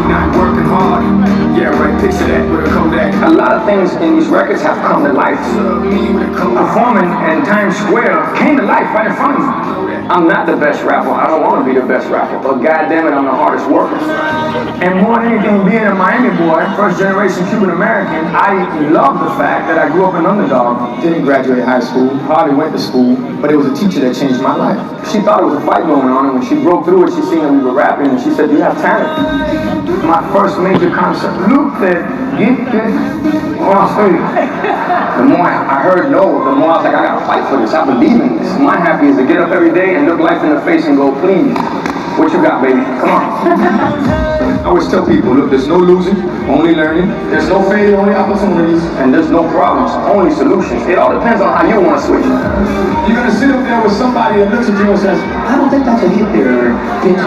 not working hard. Yeah, right, picture that with a Kodak. A lot of things in these records have come to life. Performing in Times Square came to life right in front of me. I'm not the best rapper, I don't want to be the best rapper, but goddamn it, I'm the hardest worker. And more than anything, being a Miami boy, first generation Cuban American, I love the fact that I grew up an underdog. Didn't graduate high school, hardly went to school, but it was a teacher that changed my life. She thought it was a fight going on, and when she broke through it, she seen that we were rapping, and she said, "You have talent." My first major concert, Luke said, "Get this on stage." The more I heard no, the more I was like, I gotta fight for this. I believe in this. My happy is to get up every day and look life in the face and go, "Please, what you got, baby? Come on." I always tell people, look, there's no losing, only learning. There's no failure, only opportunities. And there's no problems, only solutions. It all depends on how you want to switch. You're gonna sit up there with somebody that looks at you and says, "I don't think that's a hit there, bitch."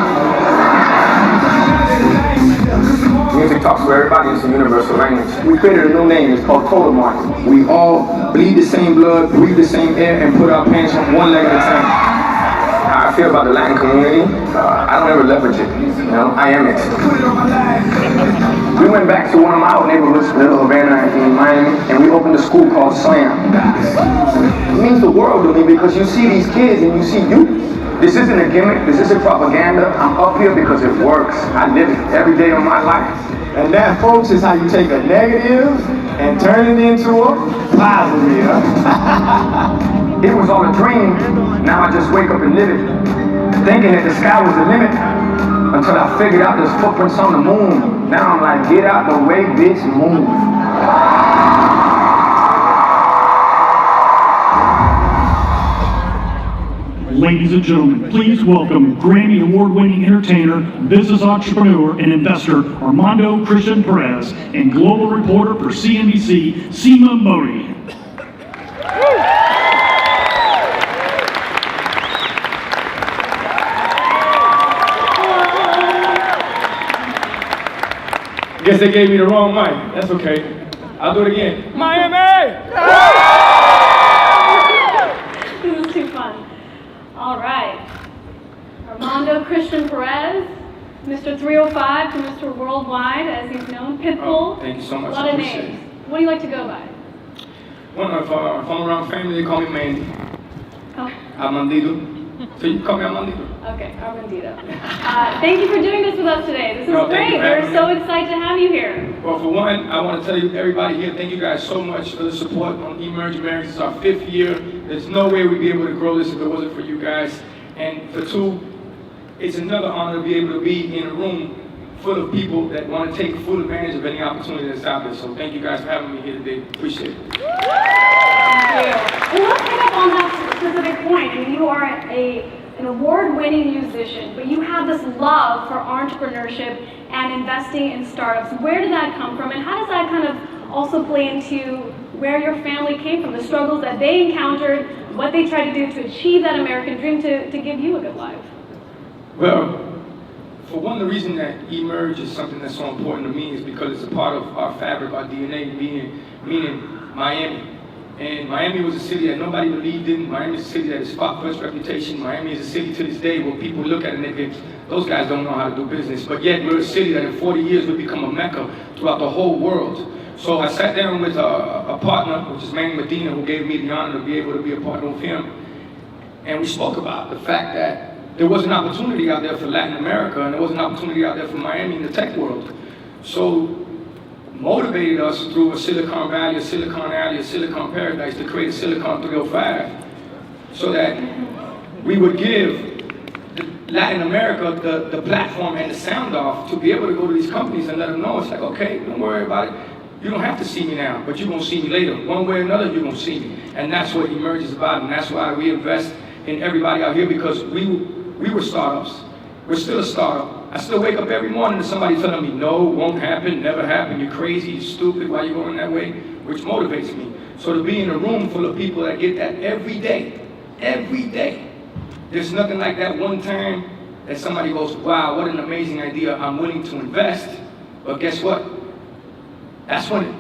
Music talks to everybody, it's a universal language. We created a new name, it's called Coda Market. We all bleed the same blood, breathe the same air, and put our pants on one leg at a time. How I feel about the Latin community, I don't ever leverage it, you know, I am it. We went back to one of my old neighborhoods, Little Havana in Miami, and we opened a school called Slam. It means the world to me because you see these kids and you see youth. This isn't a gimmick, this isn't propaganda. I'm up here because it works. I live it every day of my life. And that, folks, is how you take a negative and turn it into a positive. It was all a dream, now I just wake up and live it. Thinking that the sky was the limit, until I figured out there's footprints on the moon. Now I'm like, get out the way, bitch, move. Ladies and gentlemen, please welcome Grammy Award-winning entertainer, business entrepreneur, and investor Armando Christian Perez and global reporter for CNBC, Seema Modi. Guess they gave me the wrong mic. That's okay. I'll do it again. Miami! This is too fun. All right. Armando Christian Perez, Mr. 305 to Mr. Worldwide, as he's known. Pitbull. Oh, thank you so much. A lot of names. What do you like to go by? Well, if I'm around family, they call me Mandy. Oh. Armandito. So you can call me Armandito. Okay, Armandito. Thank you for doing this with us today. This is great. We're so excited to have you here. Well, for one, I want to tell you, everybody here, thank you guys so much for the support on Emerge America. This is our 5th year. There's no way we'd be able to grow this if it wasn't for you guys. And for two, it's another honor to be able to be in a room full of people that want to take full advantage of any opportunity that's out there. So thank you guys for having me here today. Appreciate it. Thank you. Well, let's pick up on that specific point. I mean, you are an award-winning musician, but you have this love for entrepreneurship and investing in startups. Where did that come from, and how does that kind of also play into where your family came from, the struggles that they encountered, what they tried to do to achieve that American dream to give you a good life? Well, for one, the reason that Emerge is something that's so important to me is because it's a part of our fabric, our DNA, meaning Miami. And Miami was a city that nobody believed in. Miami is a city that has fought for its reputation. Miami is a city to this day where people look at it and they think, those guys don't know how to do business. But yet we're a city that in 40 years will become a mecca throughout the whole world. So I sat down with a partner, which is Manny Medina, who gave me the honor to be able to be a partner with him. And we spoke about the fact that there was an opportunity out there for Latin America, and there was an opportunity out there for Miami in the tech world. So motivated us through a Silicon Valley, a Silicon Alley, a Silicon Paradise to create a Silicon 305 so that we would give Latin America the platform and the sound off to be able to go to these companies and let them know it's like, okay, don't worry about it. You don't have to see me now, but you're going to see me later. One way or another, you're going to see me. And that's what Emerge is about, and that's why we invest in everybody out here, because we were startups. We're still a startup. I still wake up every morning to somebody telling me, no, won't happen, never happen, you're crazy, you're stupid, why are you going that way? Which motivates me. So to be in a room full of people that get that every day, there's nothing like that one time that somebody goes, wow, what an amazing idea, I'm willing to invest. But guess what? That's when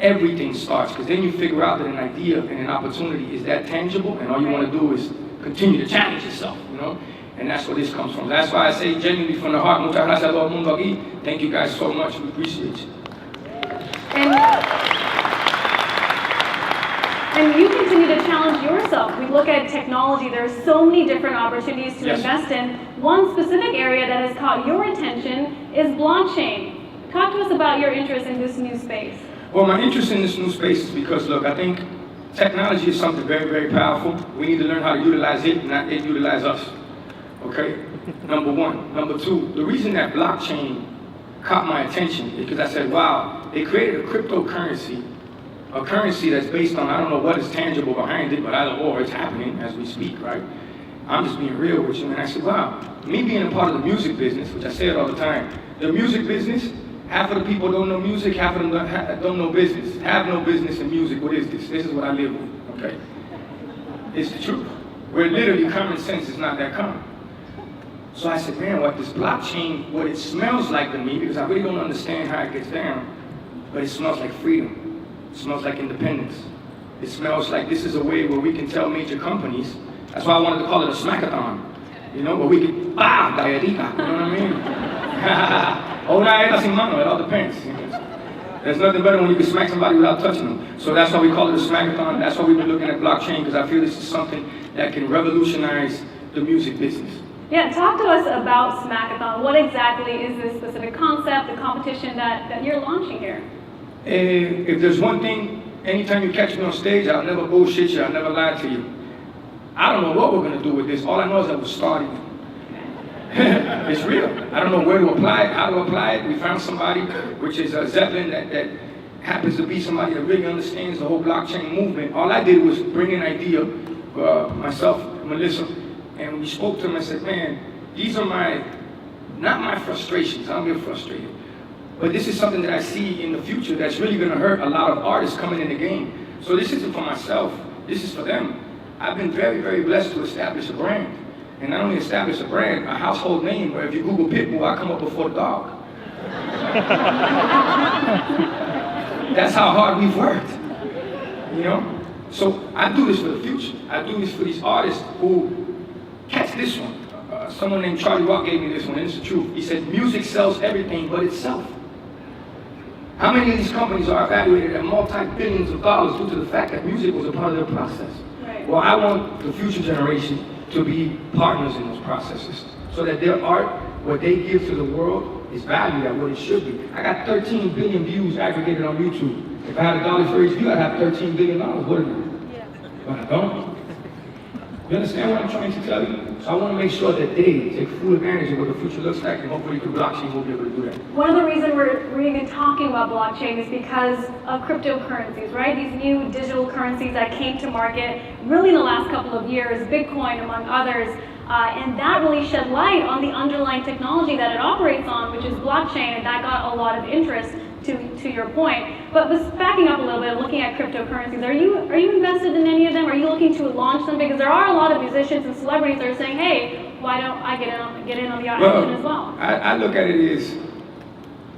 everything starts, because then you figure out that an idea and an opportunity is that tangible, and all you want to do is continue to challenge yourself, you know? And that's where this comes from. That's why I say genuinely from the heart, muchas gracias a todo el mundo aquí. Thank you guys so much. We appreciate you. And you continue to challenge yourself. We look at technology, there are so many different opportunities to Yes. invest in. One specific area that has caught your attention is blockchain. Talk to us about your interest in this new space. Well, my interest in this new space is because, look, I think technology is something very, very powerful. We need to learn how to utilize it, not it utilize us. Okay? Number one. Number two, the reason that blockchain caught my attention is because I said, wow, they created a cryptocurrency, a currency that's based on, I don't know what is tangible behind it, but either or, it's happening as we speak, right? I'm just being real with you. And I said, wow, me being a part of the music business, which I say it all the time, the music business, half of the people don't know music, half of them don't know business. Have no business in music. What is this? This is what I live with, okay? It's the truth. Where literally common sense is not that common. So I said, man, what this blockchain, what it smells like to me, because I really don't understand how it gets down, but it smells like freedom. It smells like independence. It smells like this is a way where we can tell major companies, that's why I wanted to call it a smackathon, you know, where we can, galletita, you know what I mean? Una era sin mano, it all depends. There's nothing better when you can smack somebody without touching them. So that's why we call it a smackathon. That's why we've been looking at blockchain, because I feel this is something that can revolutionize the music business. Yeah, talk to us about Smackathon. What exactly is this specific concept, the competition that you're launching here? If there's one thing, anytime you catch me on stage, I'll never bullshit you, I'll never lie to you. I don't know what we're gonna do with this. All I know is that we're starting. It's real. I don't know where to apply it, how to apply it. We found somebody, which is Zeppelin, that happens to be somebody that really understands the whole blockchain movement. All I did was bring an idea, myself, Melissa, and we spoke to him and said, man, these are not my frustrations, I don't get frustrated, but this is something that I see in the future that's really gonna hurt a lot of artists coming in the game. So this isn't for myself, this is for them. I've been very, very blessed to establish a brand. And not only establish a brand, a household name, where if you Google Pitbull, I come up before the dog. That's how hard we've worked, you know? So I do this for the future. I do this for these artists who catch this one. Someone named Charlie Rock gave me this one, and it's the truth. He said, music sells everything but itself. How many of these companies are evaluated at multi-billions of dollars due to the fact that music was a part of their process? Right. Well, I want the future generation to be partners in those processes, so that their art, what they give to the world, is valued at what it should be. I got 13 billion views aggregated on YouTube. If I had $1 for each view, I'd have $13 billion. What is it? Yeah. But I don't. You understand what I'm trying to tell you? So I want to make sure that they take full advantage of what the future looks like, and hopefully through blockchain we'll be able to do that. One of the reasons we're even talking about blockchain is because of cryptocurrencies, right? These new digital currencies that came to market really in the last couple of years, Bitcoin among others, and that really shed light on the underlying technology that it operates on, which is blockchain, and that got a lot of interest to your point. But backing up a little bit, looking at cryptocurrencies, are you invested in any of them? Are you looking to launch them? Because there are a lot of musicians and celebrities that are saying, hey, why don't I get in on the action as well? I look at it as,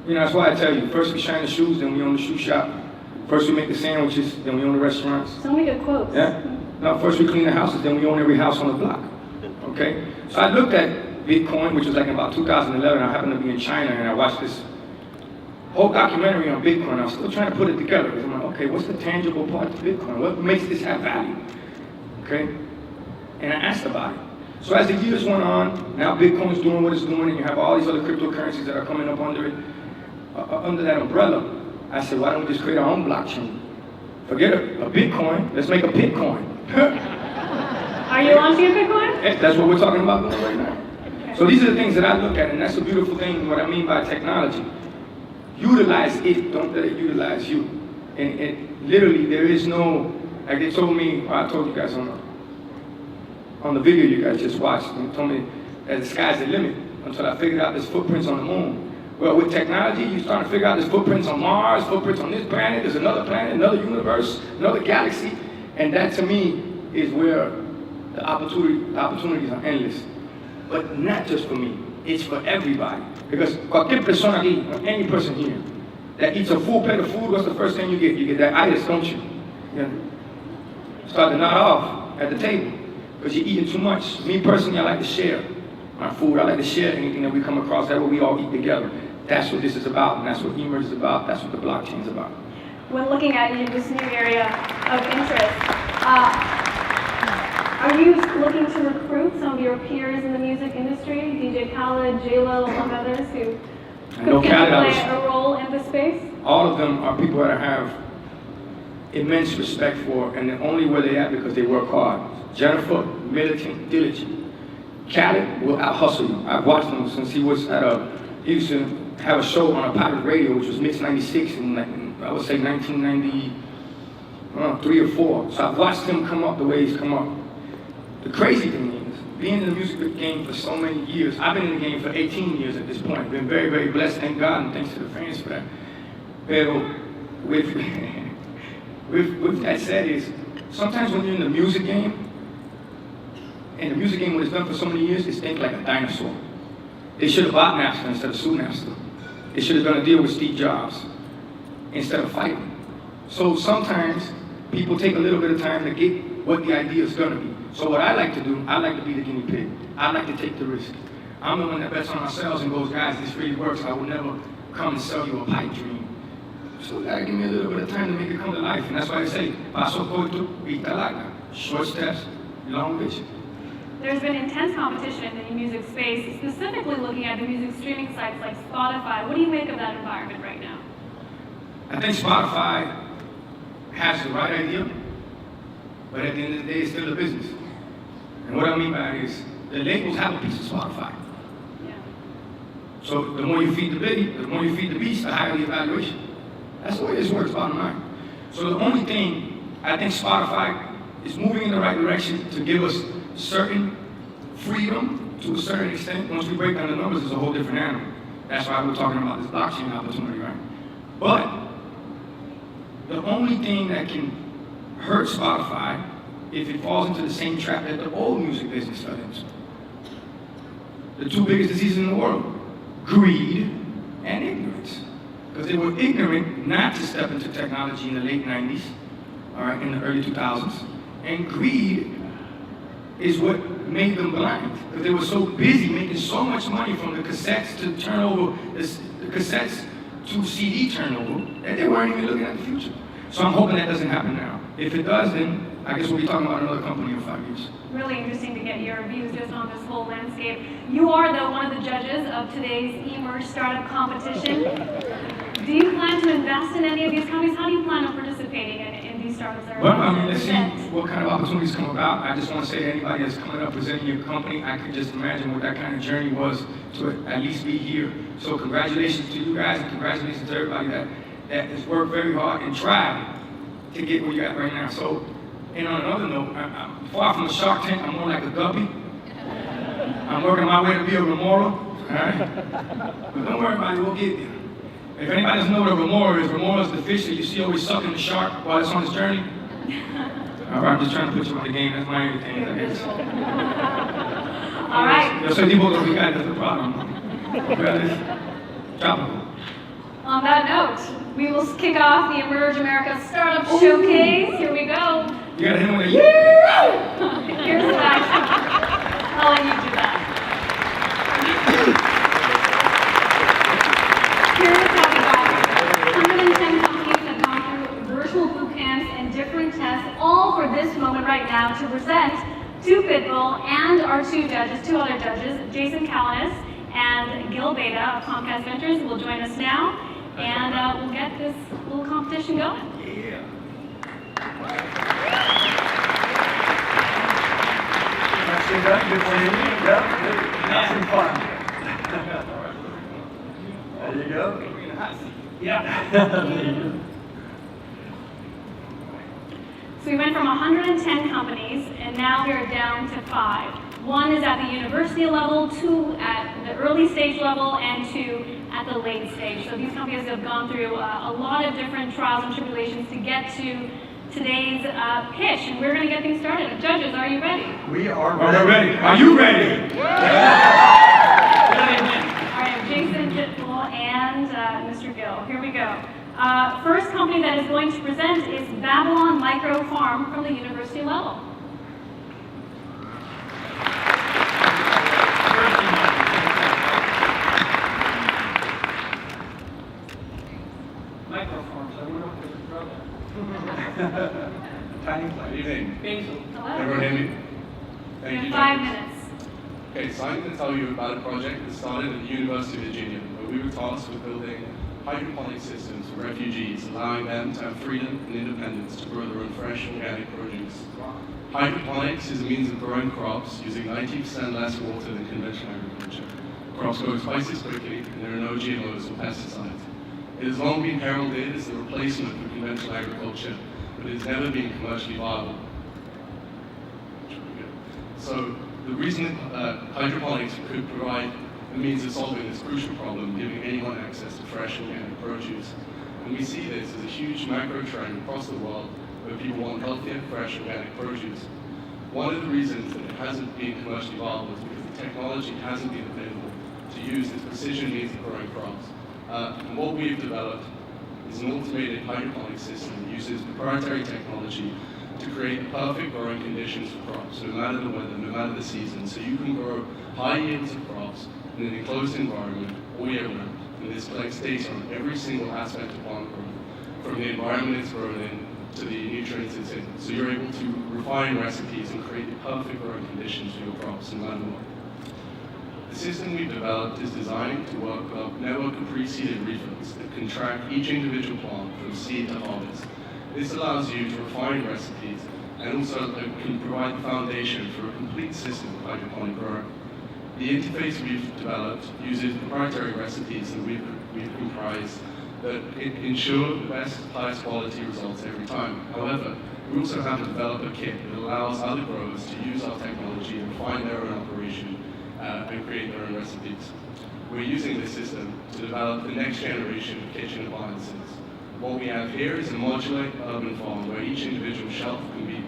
you know, that's why I tell you, first we shine the shoes, then we own the shoe shop. First we make the sandwiches, then we own the restaurants. So many good quotes. Yeah? No, first we clean the houses, then we own every house on the block. Okay? So I looked at Bitcoin, which was like about 2011. I happened to be in China, and I watched this whole documentary on Bitcoin. I was still trying to put it together, because I'm like, okay, what's the tangible part of Bitcoin? What makes this have value? Okay? And I asked about it. So as the years went on, now Bitcoin's doing what it's doing, and you have all these other cryptocurrencies that are coming up under it, under that umbrella. I said, why don't we just create our own blockchain? Forget a Bitcoin, let's make a Pitcoin. Are you launching a Bitcoin? That's what we're talking about doing right now. Okay. So these are the things that I look at, and that's the beautiful thing, what I mean by technology. Utilize it, don't let it utilize you. And literally, there is no, like they told me, I told you guys on the video you guys just watched, and they told me that the sky's the limit until I figured out there's footprints on the moon. Well, with technology, you start to figure out there's footprints on Mars, footprints on this planet, there's another planet, another universe, another galaxy, and that to me is where the opportunities are endless. But not just for me, it's for everybody. Because cualquier persona aquí, or any person here, that eats a full plate of food, what's the first thing you get? You get that itis, don't you? You start to nod off at the table, because you're eating too much. Me personally, I like to share. my food. I like to share anything that we come across. That way we all eat together. That's what this is about, and that's what Emerge is about. That's what the blockchain is about. When looking at this new area of interest, are you looking to recruit some of your peers in the music industry, DJ Khaled, J-Lo, among others, who could play a role in this space? All of them are people that I have immense respect for, and the only where they at because they work hard. Jennifer, militant, diligent. Khaled will out-hustle you. I've watched him since he was he used to have a show on a pirate radio, which was Mix 96, in I would say 1993 or 4. So I've watched him come up the way he's come up. The crazy thing is, being in the music game for so many years, I've been in the game for 18 years at this point. Been very, very blessed, thank God, and thanks to the fans for that. But with that said, is sometimes when you're in the music game, and the music game when it's done for so many years, it's think like a dinosaur. They should have bought Napster instead of sued Napster. They should have done a deal with Steve Jobs instead of fighting. So sometimes people take a little bit of time to get what the idea is gonna be. So what I like to do, I like to be the guinea pig. I like to take the risk. I'm the one that bets on ourselves and goes, guys, this really works. I will never come and sell you a pipe dream. So you gotta give me a little bit of time to make it come to life. And that's why I say, paso corto, vita larga. Short steps, long vision. There's been intense competition in the music space, specifically looking at the music streaming sites like Spotify. What do you make of that environment right now? I think Spotify has the right idea, but at the end of the day, it's still a business. And what I mean by that is, the labels have a piece of Spotify. Yeah. So the more you feed the beast, the higher the evaluation. That's the way this works, bottom line. So the only thing, I think Spotify is moving in the right direction to give us certain freedom to a certain extent. Once we break down the numbers, it's a whole different animal. That's why we're talking about this blockchain opportunity, right? But the only thing that can hurt Spotify if it falls into the same trap that the old music business fell into. The two biggest diseases in the world, greed and ignorance. Because they were ignorant not to step into technology in the late 90s, all right, in the early 2000s. And greed is what made them blind. Because they were so busy making so much money from the cassettes to turnover, the cassettes to CD turnover, that they weren't even looking at the future. So I'm hoping that doesn't happen now. If it does, then I guess we'll be talking about another company in 5 years. Really interesting to get your views just on this whole landscape. You are, though, one of the judges of today's Emerge Startup Competition. Do you plan to invest in any of these companies? How do you plan on participating in these startups? Well, I mean, let's see what kind of opportunities come about. I just want to say to anybody that's coming up presenting your company, I could just imagine what that kind of journey was to at least be here. So congratulations to you guys, and congratulations to everybody that has worked very hard and tried to get where you're at right now. So, and on another note, I'm far from a Shark Tank. I'm more like a guppy. I'm working my way to be a remora, all right? But don't worry about it, we'll get there. If anybody doesn't know what a remora is the fish that you see always sucking the shark while it's on its journey. All right, I'm just trying to put you on the game. That's my everything, I guess. All right. Yo soy tipo tropical, that's the problem. Tropical. On that note, we will kick off the Emerge America Startup Showcase. Here we go. You gotta hit him with a yeah! Here's the back. I'll let you do that. Here's how we got here. 110 companies have gone through virtual boot camps and different tests, all for this moment right now to present to Pitbull and our two other judges, Jason Callinas and Gil Beta of Comcast Ventures, who will join us now, and we'll get this little competition going. Yeah. Good for you. Yep. Have some fun. There you go. Yeah. So we went from 110 companies, and now we're down to 5. One is at the university level, 2 at the early stage level, and 2 at the late stage. So these companies have gone through a lot of different trials and tribulations to get to today's pitch, and we're going to get things started. Judges, are you ready? We are We're ready. Are you ready? All right, Jason, Pitbull, and Mr. Gill. Here we go. First company that is going to present is Babylon Micro Farm from the university level. First Tiny Good place. evening. Hello. Everyone hear me? Thank You you. have 5 John. minutes. Okay, so I'm going to tell you about a project that started at the University of Virginia, where we were tasked with building hydroponic systems for refugees, allowing them to have freedom and independence to grow their own fresh organic produce. Hydroponics is a means of growing crops using 90% less water than conventional agriculture. Crops grow twice as quickly, and there are no GMOs or pesticides. It has long been heralded as the replacement for conventional agriculture, but it has never been commercially viable. So the reason that hydroponics could provide a means of solving this crucial problem, giving anyone access to fresh organic produce. And we see this as a huge macro trend across the world where people want healthier, fresh organic produce. One of the reasons that it hasn't been commercially viable is because the technology hasn't been available to use this precision means of growing crops. And what we've developed is an automated hydroponic system that uses proprietary technology to create the perfect growing conditions for crops, no matter the weather, no matter the season. So you can grow high yields of crops in an enclosed environment all year round. And this collects data on every single aspect of plant growth, from the environment it's grown in to the nutrients it's in. So you're able to refine recipes and create the perfect growing conditions for your crops no matter what. The system we've developed is designed to work with a network of pre-seeded refills that can track each individual plant from seed to harvest. This allows you to refine recipes and also can provide the foundation for a complete system of hydroponic growing. The interface we've developed uses proprietary recipes that we've comprised that ensure the best, highest quality results every time. However, we also have to develop a kit that allows other growers to use our technology and refine their own operation and create their own recipes. We're using this system to develop the next generation of kitchen appliances. What we have here is a modular urban farm where each individual shelf can be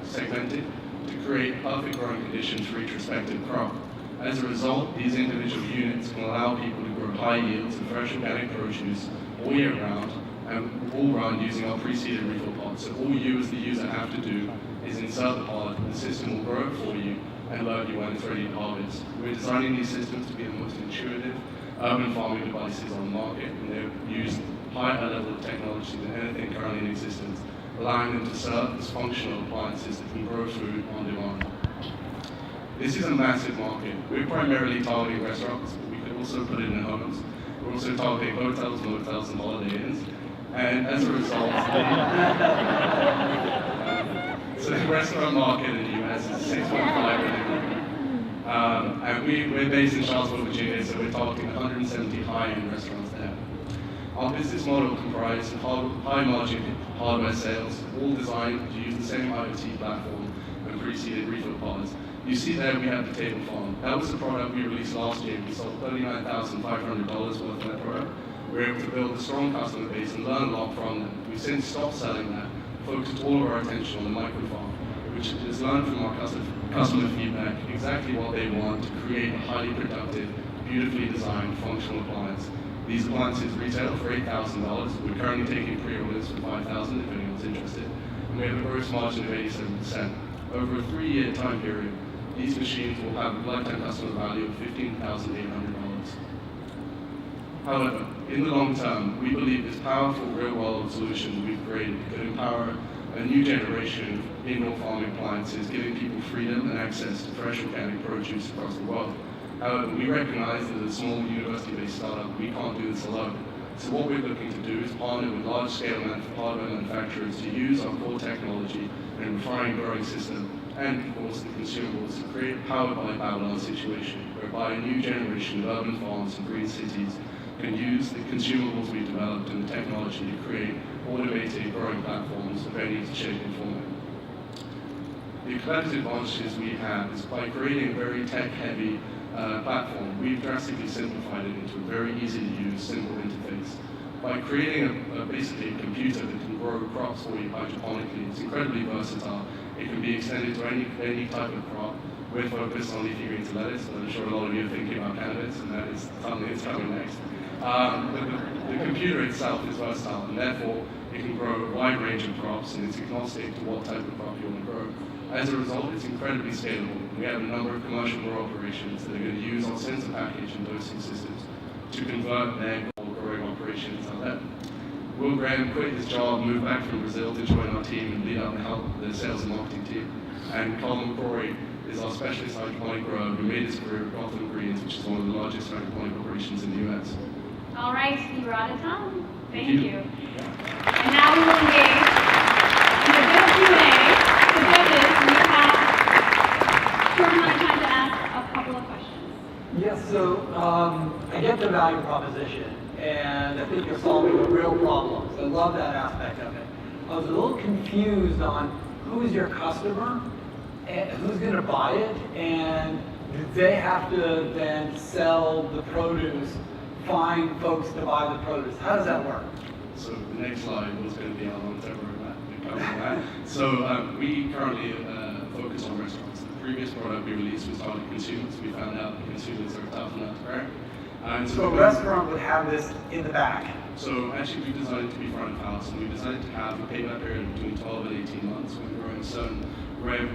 segmented to create perfect growing conditions for each respective crop. As a result, these individual units can allow people to grow high yields of fresh organic produce all year round, and all run using our pre-seeded refill pods. So all you as the user have to do is insert the pod, the system will grow it for you and alert you when it's ready to harvest. We're designing these systems to be the most intuitive urban farming devices on the market, and they've used higher level of technology than anything currently in existence, allowing them to serve as functional appliances that can grow food on demand. This is a massive market. We're primarily targeting restaurants, but we could also put it in homes. We're also targeting hotels, motels, and holiday inns. And as a result, so the restaurant market in the US is 6.5 billion. And we're based in Charlottesville, Virginia, so we're targeting 170 high-end restaurants there. Our business model comprises high-margin hardware sales, all designed to use the same IoT platform and pre-seeded refill pods. You see there we have the table farm. That was a product we released last year. We sold $39,500 worth of that product. We were able to build a strong customer base and learn a lot from them. We've since stopped selling that, focused all of our attention on the micro farm, which has learned from our customer feedback exactly what they want to create a highly productive, beautifully designed, functional appliance. These appliances retail for $8,000. We're currently taking pre-orders for $5,000 if anyone's interested. And we have a gross margin of 87%. Over a 3-year time period, these machines will have a lifetime customer value of $15,800. However, in the long term, we believe this powerful real-world solution we've created could empower a new generation of indoor farming appliances, giving people freedom and access to fresh organic produce across the world. However, we recognize that as a small university-based startup, we can't do this alone. So what we're looking to do is partner with large-scale hardware manufacturers to use our core technology and refined growing system, and of course the consumables, to create a powered by Babylon situation, whereby a new generation of urban farms and green cities can use the consumables we've developed and the technology to create automated growing platforms of any shape and form. The competitive advantages we have is by creating a very tech-heavy platform, we've drastically simplified it into a very easy-to-use, simple interface. By creating basically a computer that can grow crops for you hydroponically, it's incredibly versatile. It can be extended to any type of crop. We're focused on leafy greens and lettuce, but I'm sure a lot of you are thinking about cannabis, and that is something that's coming next. The computer itself is versatile, and therefore it can grow a wide range of crops, and it's agnostic to what type of crop you want to grow. As a result, it's incredibly scalable. We have a number of commercial grow operations that are going to use our sensor package and dosing systems to convert their growing operations out there. Will Graham quit his job, moved back from Brazil to join our team and lead out the sales and marketing team. And Colin McCrory is our specialist hydroponic grower who made his career at Gotham Greens, which is one of the largest hydroponic operations in the US. All right, you're out of time. Thank you. And now we will engage in a bit of Q&A. The judges, we have a short amount of time to ask a couple of questions. Yes, so I get the value proposition, and I think you're solving the real problems. I love that aspect of it. I was a little confused on who's your customer, and who's going to buy it, and do they have to then sell the produce, find folks to buy the produce? How does that work? So the next slide was going to be our long-term roadmap. So we currently focus on restaurants. The previous product we released was targeted consumers. We found out that consumers are tough enough to crack. And So a restaurant would have this in the back. So actually we designed it to be front of house, and we designed it to have a payback period between 12 and 18 months. We're growing certain rare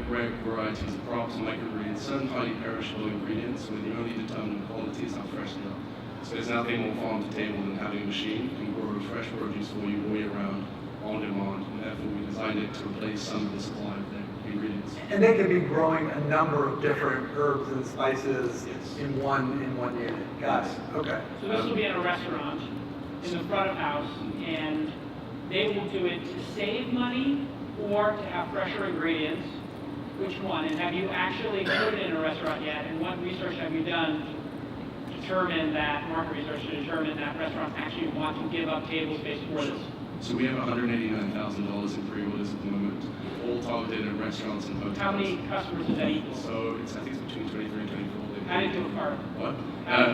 varieties of crops, microgreens, certain highly perishable ingredients where the only determinant quality is how fresh they are. So there's nothing more farm to table than having a machine that can grow fresh produce for you all year round, on demand, and therefore we designed it to replace some of the supply of the ingredients. And they could be growing a number of different herbs and spices in one unit. Got it. Okay. So this will be at a restaurant in the front of house, and they will do it to save money or to have fresher ingredients. Which one? And have you actually put it in a restaurant yet? And what research have you done to determine that, market research to determine that restaurants actually want to give up table space for this? So we have $189,000 in pre-orders at the moment, all targeted at restaurants and hotels. How many customers does that equal? So I think it's between 23 and 24. How did you do a card? What?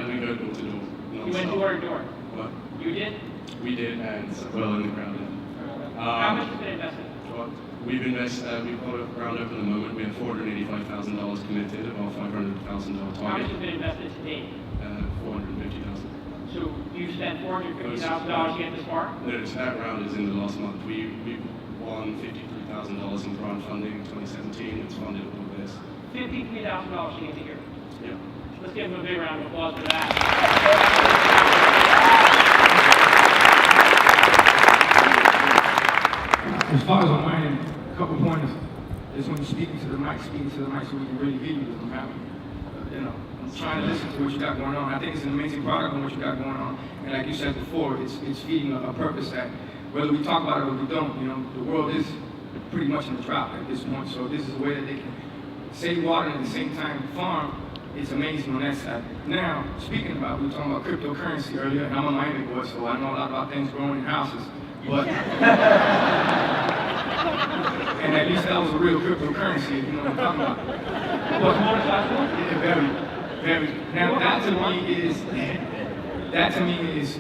We go door to door. You went door to door. What? You did? We did, and well in the ground. How much has been invested? What? We've got a round up at the moment. We have $485,000 committed of our $500,000 How much target. has been invested to date? $450,000. So you spent $450,000 to get this far? No, so that round is in the last month. We won $53,000 in grant funding in 2017. It's funded all of this. $53,000 to get to here. Yeah. Let's give them a big round of applause for that. As far as I'm wearing, a couple pointers is when you're speaking to the mic so we can really hear you. I'm having, I'm trying to listen to what you got going on. I think it's an amazing product on what you got going on. And like you said before, it's feeding a purpose that whether we talk about it or we don't, the world is pretty much in the drought at this point. So this is a way that they can save water and at the same time farm. It's amazing on that side. Now, speaking about, we were talking about cryptocurrency earlier, and I'm a Miami boy, so I know a lot about things growing in houses. But and at least that was a real cryptocurrency, you know what I'm talking about. But yeah, very. Now that to me is,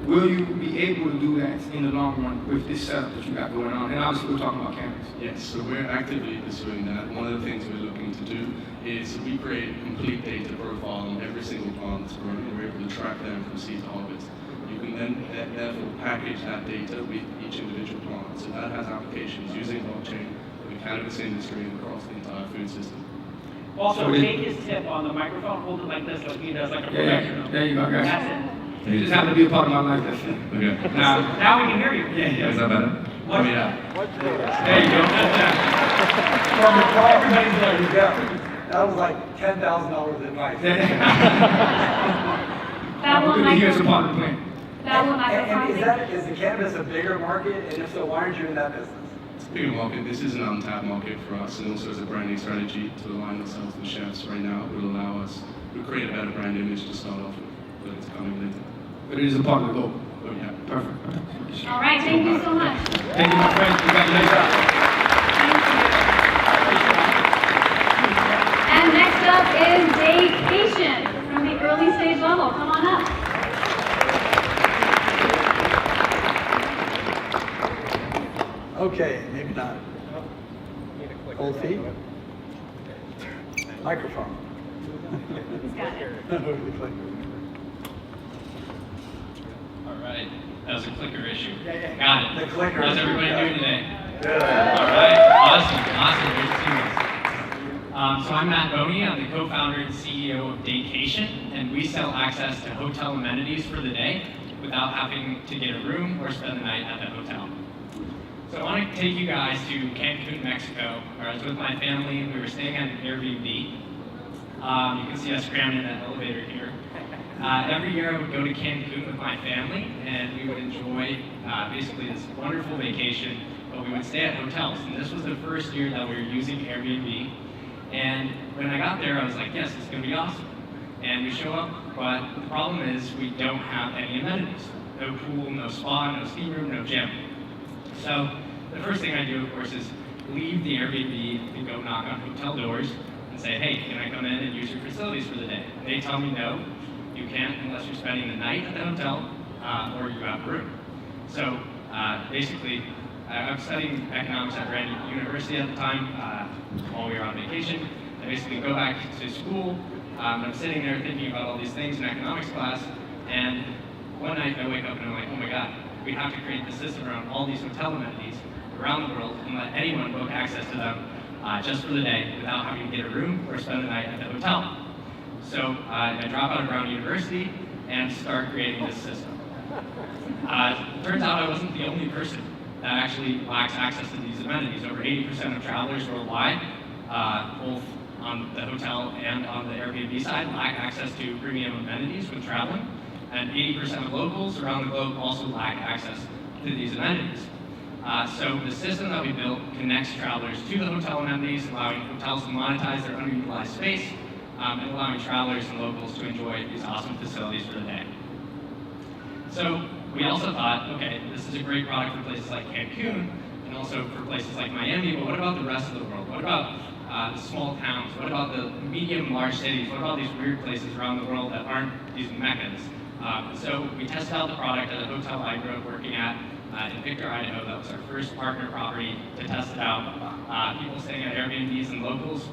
will you be able to do that in the long run with this setup that you got going on? And obviously we're talking about cannabis. Yes, so we're actively pursuing that. One of the things we're looking to do is we create a complete data profile on every single plant that's grown, and we're able to track them from seed to harvest. You can then therefore package that data with each individual plant. So that has applications using blockchain for the cannabis industry and across the entire food system. Also, take his tip on the microphone, hold it like this, like he does, like a professional. There you go, guys. That's it. You just have to be a part of my life, that's it. Okay. Now we can hear you. Yeah. Is that better? What? There you go. From everybody's there you go. That was like $10,000 in advice. That will Here's a part of the plan. That will And is the cannabis a bigger market? And if so, why aren't you in that business? It's a bigger market. This is an untapped market for us, and also as a branding strategy to align ourselves with chefs right now will allow us to create a better brand image to start off with, but it's coming later. But it is a part of the goal. Oh yeah. Perfect. All right, thank you so much. Thank you, my friend. Congratulations. Thank you. And next up is Daycation from the early stage level. Come on up. Okay, maybe not. Cold feet? Microphone. He's got it. All right, that was a clicker issue. Yeah. Got it. The clicker How's issue, everybody got it. doing today? Good. All right, awesome, great to see you. So I'm Matt Boney, I'm the co-founder and CEO of Daycation, and we sell access to hotel amenities for the day. without having to get a room or spend the night at the hotel. So I want to take you guys to Cancun, Mexico, where I was with my family. We were staying at an Airbnb. You can see us crammed in that elevator here. Every year I would go to Cancun with my family, and we would enjoy basically this wonderful vacation, but we would stay at hotels. And this was the first year that we were using Airbnb. And when I got there, I was like, yes, it's going to be awesome. And we show up, but the problem is we don't have any amenities. No pool, no spa, no steam room, no gym. So the first thing I do, of course, is leave the Airbnb and go knock on hotel doors and say, hey, can I come in and use your facilities for the day? And they tell me no, you can't unless you're spending the night at the hotel or you have a room. So basically, I was studying economics at Brand University at the time while we were on vacation. I basically go back to school. I'm sitting there thinking about all these things in economics class, and one night I wake up and I'm like, oh my god, we have to create the system around all these hotel amenities around the world and let anyone book access to them just for the day without having to get a room or spend the night at the hotel. So I drop out of Brown University and start creating this system. Turns out I wasn't the only person that actually lacks access to these amenities. Over 80% of travelers worldwide, both on the hotel and on the Airbnb side, lack access to premium amenities when traveling. And 80% of locals around the globe also lack access to these amenities. So the system that we built connects travelers to the hotel amenities, allowing hotels to monetize their underutilized space, and allowing travelers and locals to enjoy these awesome facilities for the day. So we also thought, okay, this is a great product for places like Cancun, and also for places like Miami, but what about the rest of the world? What about the small towns? What about the medium large cities? What about these weird places around the world that aren't these meccas? So we tested out the product at a hotel I grew up working at in Victor, Idaho. That was our first partner property to test it out. People staying at Airbnbs and locals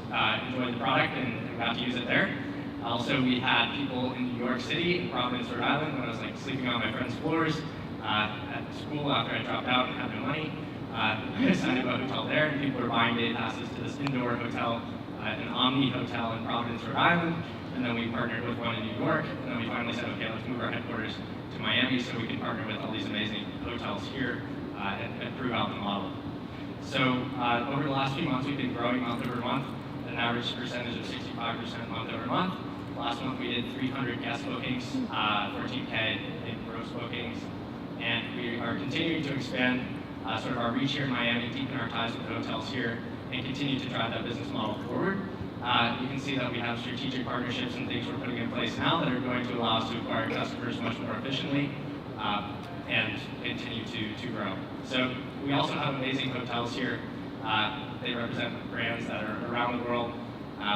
enjoyed the product and got to use it there. Also, we had people in New York City, in Providence, Rhode Island, when I was like sleeping on my friend's floors at school after I dropped out and had no money. I signed up a hotel there, and people were buying day passes to this indoor hotel, an Omni Hotel in Providence, Rhode Island. And then we partnered with one in New York, and then we finally said, okay, let's move our headquarters to Miami so we can partner with all these amazing hotels here and prove out the model. So over the last few months, we've been growing month over month, at an average percentage of 65% month over month. Last month, we did 300 guest bookings, 14K in gross bookings, and we are continuing to expand sort of our reach here in Miami, deepen our ties with the hotels here, and continue to drive that business model forward. You can see that we have strategic partnerships and things we're putting in place now that are going to allow us to acquire customers much more efficiently and continue to grow. So we also have amazing hotels here. They represent brands that are around the world.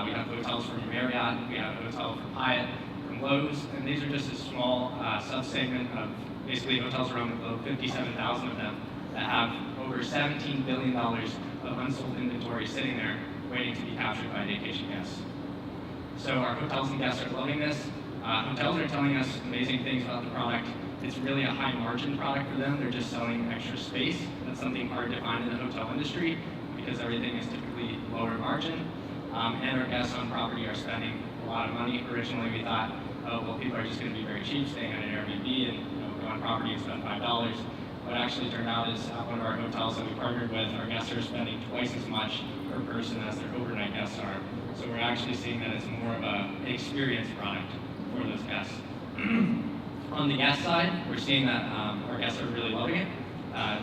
We have hotels from Marriott, we have a hotel from Hyatt, from Lowe's, and these are just a small sub-segment of basically hotels around the globe, 57,000 of them, that have over $17 billion of unsold inventory sitting there waiting to be captured by vacation guests. So our hotels and guests are loving this. Hotels are telling us amazing things about the product. It's really a high margin product for them. They're just selling extra space. That's something hard to find in the hotel industry because everything is typically lower margin. And our guests on property are spending a lot of money. Originally we thought, oh, well, people are just going to be very cheap staying at an Airbnb and go on property and spend $5. What actually turned out is one of our hotels that we partnered with, our guests are spending twice as much per person as their overnight guests are. So we're actually seeing that it's more of an experience product for those guests. On the guest side, we're seeing that our guests are really loving it.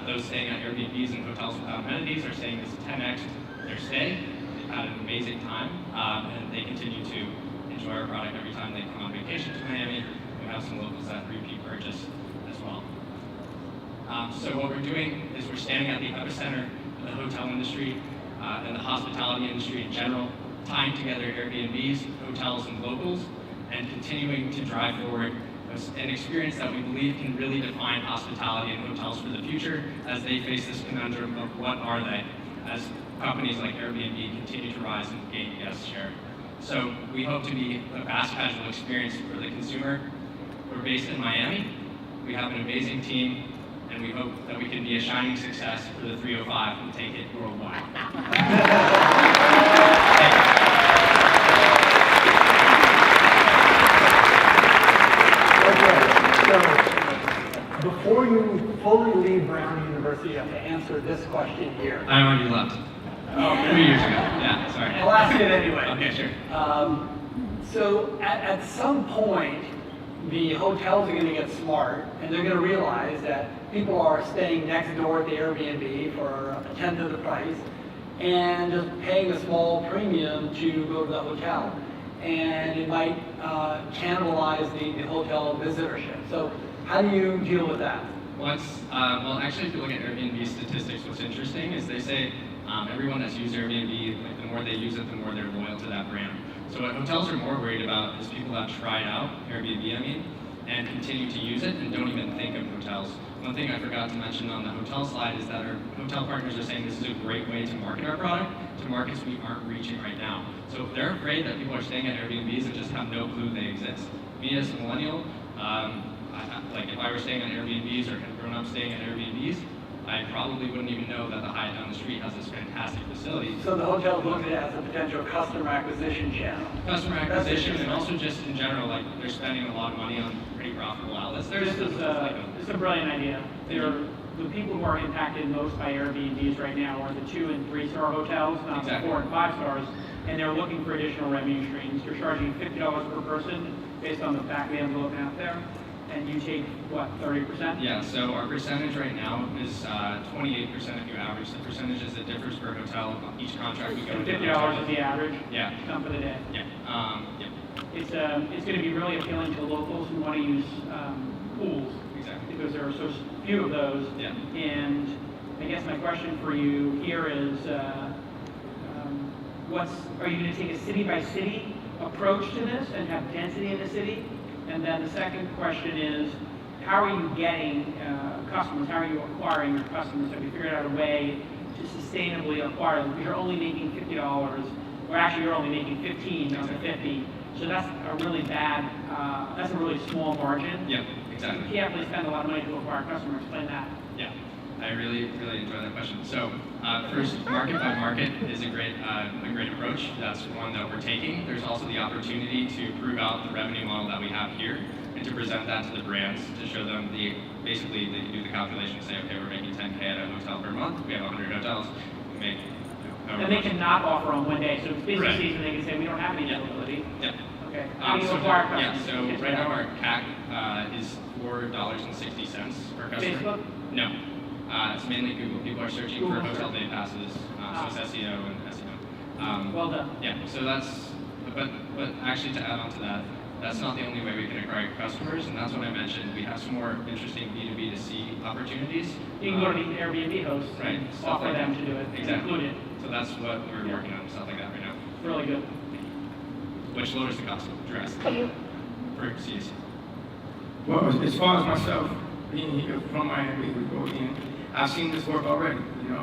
Those staying at Airbnbs and hotels without amenities are saying this 10x their stay. They've had an amazing time, and they continue to enjoy our product every time they come on vacation to Miami. We have some locals that repeat purchase as well. So what we're doing is we're standing at the epicenter of the hotel industry and the hospitality industry in general, tying together Airbnbs, hotels, and locals, and continuing to drive forward an experience that we believe can really define hospitality and hotels for the future as they face this conundrum of what are they, as companies like Airbnb continue to rise and gain guest share. So we hope to be a fast casual experience for the consumer. We're based in Miami. We have an amazing team, and we hope that we can be a shining success for the 305 and take it worldwide. before you fully leave Brown University, you have to answer this question here. I already left. Okay. 3 years ago. Yeah, sorry. I'll ask it anyway. Okay, sure. So at some point, the hotels are going to get smart, and they're going to realize that people are staying next door at the Airbnb for a tenth of the price, and just paying a small premium to go to the hotel. And it might cannibalize the hotel visitorship. So how do you deal with that? Well, actually, if you look at Airbnb statistics, what's interesting is they say everyone that's used Airbnb, like, the more they use it, the more they're loyal to that brand. So what hotels are more worried about is people that tried out Airbnb, and continue to use it and don't even think of hotels. One thing I forgot to mention on the hotel slide is that our hotel partners are saying this is a great way to market our product to markets we aren't reaching right now. So if they're afraid that people are staying at Airbnbs and just have no clue they exist. Me as a millennial, like if I were staying on Airbnbs or had grown up staying at Airbnbs, I probably wouldn't even know that the Hyatt down the street has this fantastic facility. So the hotel looks at it as a potential customer acquisition channel. Customer acquisition, and also just in general, like they're spending a lot of money on pretty profitable outlets. This is a brilliant idea. The people who are impacted most by Airbnbs right now are the 2- and 3-star hotels, not Exactly. the 4- and 5 stars, and they're looking for additional revenue streams. You're charging $50 per person based on the back of the envelope out there, and you take, what, 30%? Yeah, so our percentage right now is 28% if you average the percentages. It differs per hotel. Each contract we go So to. $50 is the average? Yeah. Come for the day. Yeah. Yeah. It's going to be really appealing to locals who want to use pools, Exactly. because there are so few of those. Yeah. And I guess my question for you here is, are you going to take a city-by-city approach to this and have density in the city? And then the second question is, how are you getting customers? How are you acquiring your customers? Have you figured out a way to sustainably acquire them? Because you're only making $50, or actually you're only making 15 of the 50. So that's a really bad, that's a really small margin. Yeah, exactly. You can't really spend a lot of money to acquire customers. Explain that. Yeah, I really enjoy that question. So first, market by market is a great approach. That's one that we're taking. There's also the opportunity to prove out the revenue model that we have here and to present that to the brands to show them basically they can do the calculation and say, okay, we're making 10K at a hotel per month. We have 100 hotels. We make. And they cannot offer on one day. So it's busy Right. season. They can say we don't have any availability. Yeah. Okay. How do you acquire customers? Yeah, so right now our CAC is $4.60 per customer. Facebook? No, it's mainly Google. People are searching for hotel day passes, so it's SEO and SEO. Well done. Yeah, so but actually to add on to that, that's not the only way we can acquire customers, and that's what I mentioned. We have some more interesting B2B to C opportunities. You can go to the Airbnb hosts Right, and stuff offer like them that. to do it. Exactly. Include it. So that's what we're working on, stuff like that right now, Really good. which lowers the cost drastically for CAC. Well, as far as myself, being here from Miami, I've seen this work already.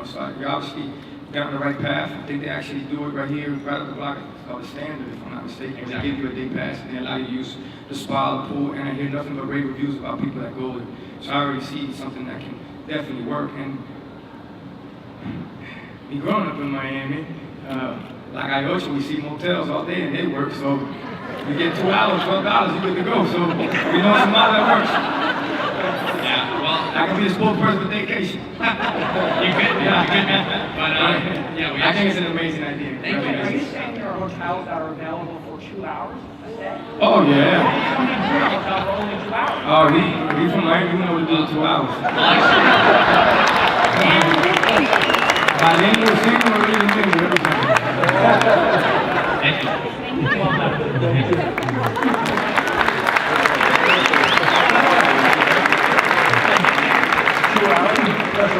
So you obviously got on the right path. I think they actually do it right here, right up the block. It's called the Standard, if I'm not mistaken. Exactly. They give you a day pass and they allow you to use the spa, the pool, and I hear nothing but great reviews about people that go there. So I already see something that can definitely work. And me growing up in Miami, like I also we see motels all day and they work. So you get 2 hours, $12, you're good to go. So it's a model that works. Yeah, well, I can be a spokesperson for vacation. you could, man. But yeah, I think it's an amazing idea. Thank you. Are you saying there are hotels that are available for 2 hours a day? Oh yeah. Hotels are only 2 hours. Oh, he from Miami. We know what to do in 2 hours. Bilingual, single, or even single, everything. Thank you. Well done.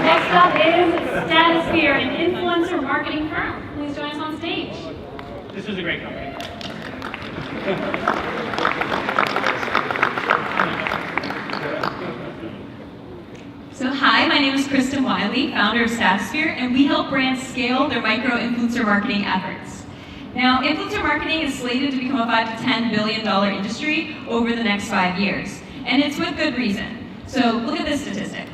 Next up is Stratosphere, an influencer marketing firm. Please join us on stage. This is a great company. So hi, my name is Kristen Wiley, founder of Stratosphere, and we help brands scale their micro-influencer marketing efforts. Now, influencer marketing is slated to become a $5 to $10 billion industry over the next 5 years, and it's with good reason. So look at this statistic.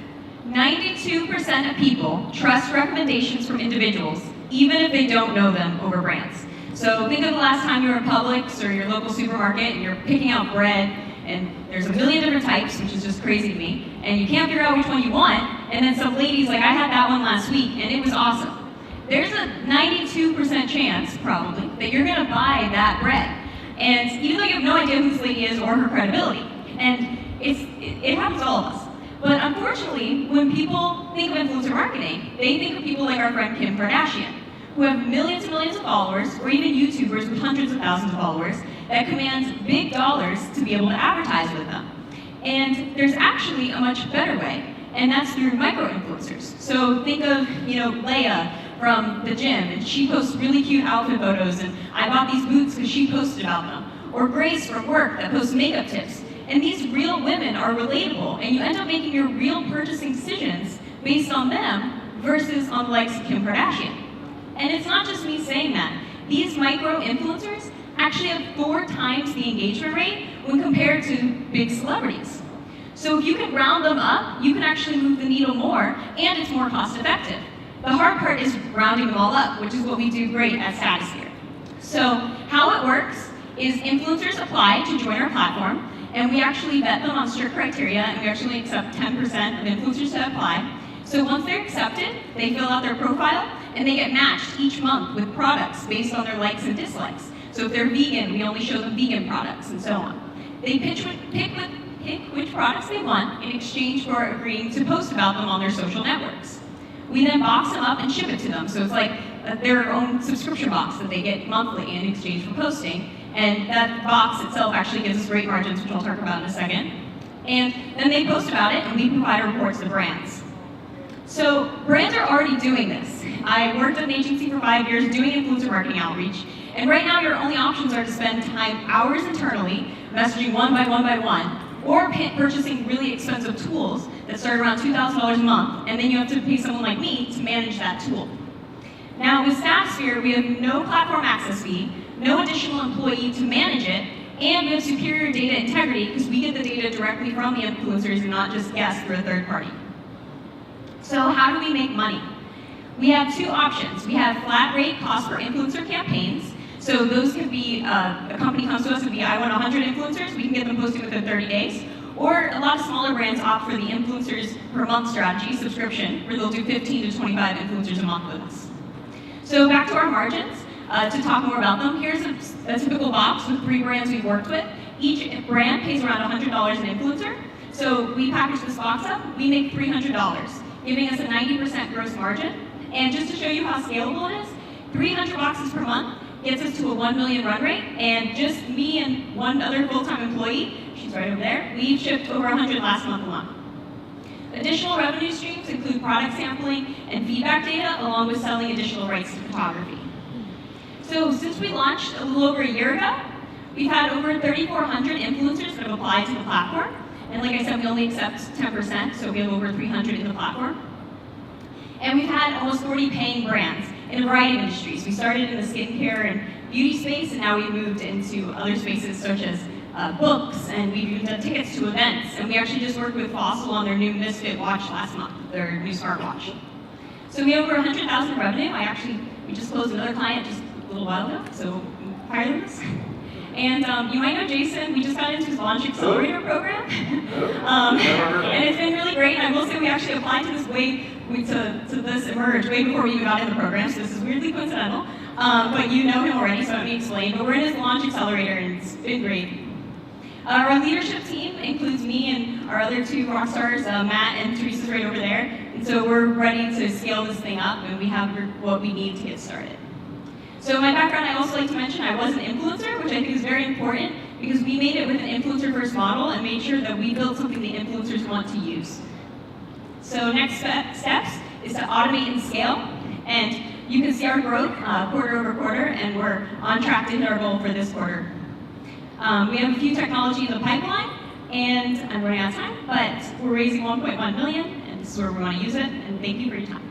92% of people trust recommendations from individuals, even if they don't know them, over brands. So think of the last time you were in Publix or your local supermarket and you're picking out bread, and there's a million different types, which is just crazy to me, and you can't figure out which one you want, and then some ladies, like I had that one last week, and it was awesome. There's a 92% chance, probably, that you're gonna buy that bread. And even though you have no idea who this lady is or her credibility, and it happens to all of us. But unfortunately, when people think of influencer marketing, they think of people like our friend Kim Kardashian, who have millions and millions of followers, or even YouTubers with hundreds of thousands of followers, that commands big dollars to be able to advertise with them. And there's actually a much better way, and that's through micro-influencers. So think of, Leia from the gym, and she posts really cute outfit photos, and I bought these boots because she posted about them. Or Grace from work that posts makeup tips. And these real women are relatable, and you end up making your real purchasing decisions based on them versus on the likes of Kim Kardashian. And it's not just me saying that. These micro-influencers actually have 4 times the engagement rate when compared to big celebrities. So if you can round them up, you can actually move the needle more, and it's more cost effective. The hard part is rounding them all up, which is what we do great at Statusphere. So how it works is influencers apply to join our platform, and we actually vet them on strict criteria, and we actually accept 10% of influencers to apply. So once they're accepted, they fill out their profile, and they get matched each month with products based on their likes and dislikes. So if they're vegan, we only show them vegan products, and so on. They pick which products they want in exchange for agreeing to post about them on their social networks. We then box them up and ship it to them. So it's like their own subscription box that they get monthly in exchange for posting. And that box itself actually gives us great margins, which I'll talk about in a second. And then they post about it, and we provide reports to brands. So brands are already doing this. I worked at an agency for 5 years doing influencer marketing outreach. And right now, your only options are to spend hours internally, messaging one by one, or purchasing really expensive tools that start around $2,000 a month, and then you have to pay someone like me to manage that tool. Now with Statusphere, we have no platform access fee, no additional employee to manage it, and we have superior data integrity because we get the data directly from the influencers and not just guessed through a third party. So how do we make money? We have 2 options. We have flat rate cost per influencer campaigns. So those could be, a company comes to us, I want 100 influencers, we can get them posted within 30 days. Or a lot of smaller brands opt for the influencers per month strategy, subscription, where they'll do 15 to 25 influencers a month with us. So back to our margins, to talk more about them, here's a typical box with 3 brands we've worked with. Each brand pays around $100 an influencer. So we package this box up, we make $300, giving us a 90% gross margin. And just to show you how scalable it is, 300 boxes per month gets us to a 1 million run rate, and just me and one other full-time employee, she's right over there, we've shipped over 100 last month alone. Additional revenue streams include product sampling and feedback data, along with selling additional rights to photography. So since we launched a little over a year ago, we've had over 3,400 influencers that have applied to the platform, and like I said, we only accept 10%, so we have over 300 in the platform. And we've had almost 40 paying brands in a variety of industries. We started in the skincare and beauty space, and now we've moved into other spaces such as books, and we've even done tickets to events. And we actually just worked with Fossil on their new Misfit watch last month, their new smartwatch. So we have over 100,000 in revenue. We just closed another client just a little while ago, so higher than this. And you might know Jason, we just got into his Launch Accelerator program. And it's been really great. And I will say we actually applied to this to this emerge way before we even got in the program, so this is weirdly coincidental. But you know him already, so let me explain. But we're in his Launch Accelerator, and it's been great. Our leadership team includes me and our other 2 rock stars, Matt and Teresa's right over there. And so we're ready to scale this thing up, and we have what we need to get started. So my background, I also like to mention I was an influencer, which I think is very important because we made it with an influencer-first model and made sure that we built something the influencers want to use. So next steps is to automate and scale, and you can see our growth quarter over quarter, and we're on track to hit our goal for this quarter. We have a few technology in the pipeline, and I'm running out of time, but we're raising 1.1 million, and this is where we want to use it, and thank you for your time.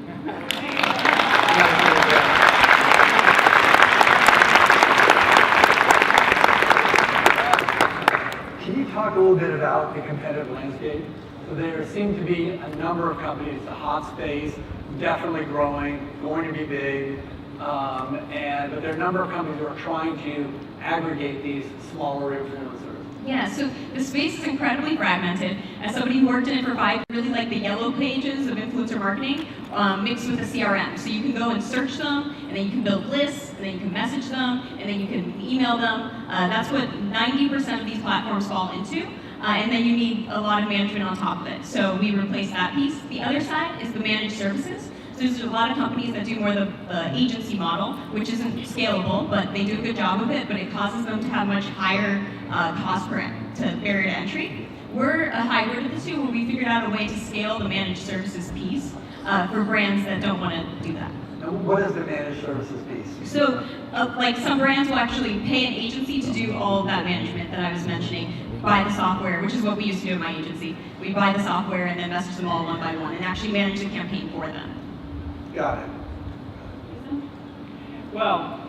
Can you talk a little bit about the competitive landscape? So there seem to be a number of companies, the hot space, definitely growing, going to be big, but there are a number of companies who are trying to aggregate these smaller influencers. Yeah, so the space is incredibly fragmented. As somebody who worked in it for 5 years, really like the yellow pages of influencer marketing mixed with a CRM. So you can go and search them, and then you can build lists, and then you can message them, and then you can email them. That's what 90% of these platforms fall into. And then you need a lot of management on top of it. So we replace that piece. The other side is the managed services. So there's a lot of companies that do more the agency model, which isn't scalable, but they do a good job of it, but it causes them to have much higher cost per barrier to entry. We're a hybrid of the two, where we figured out a way to scale the managed services piece for brands that don't want to do that. And what is the managed services piece? So, like some brands will actually pay an agency to do all of that management that I was mentioning, buy the software, which is what we used to do at my agency. We buy the software and then message them all one by one and actually manage the campaign for them. Got it. Well,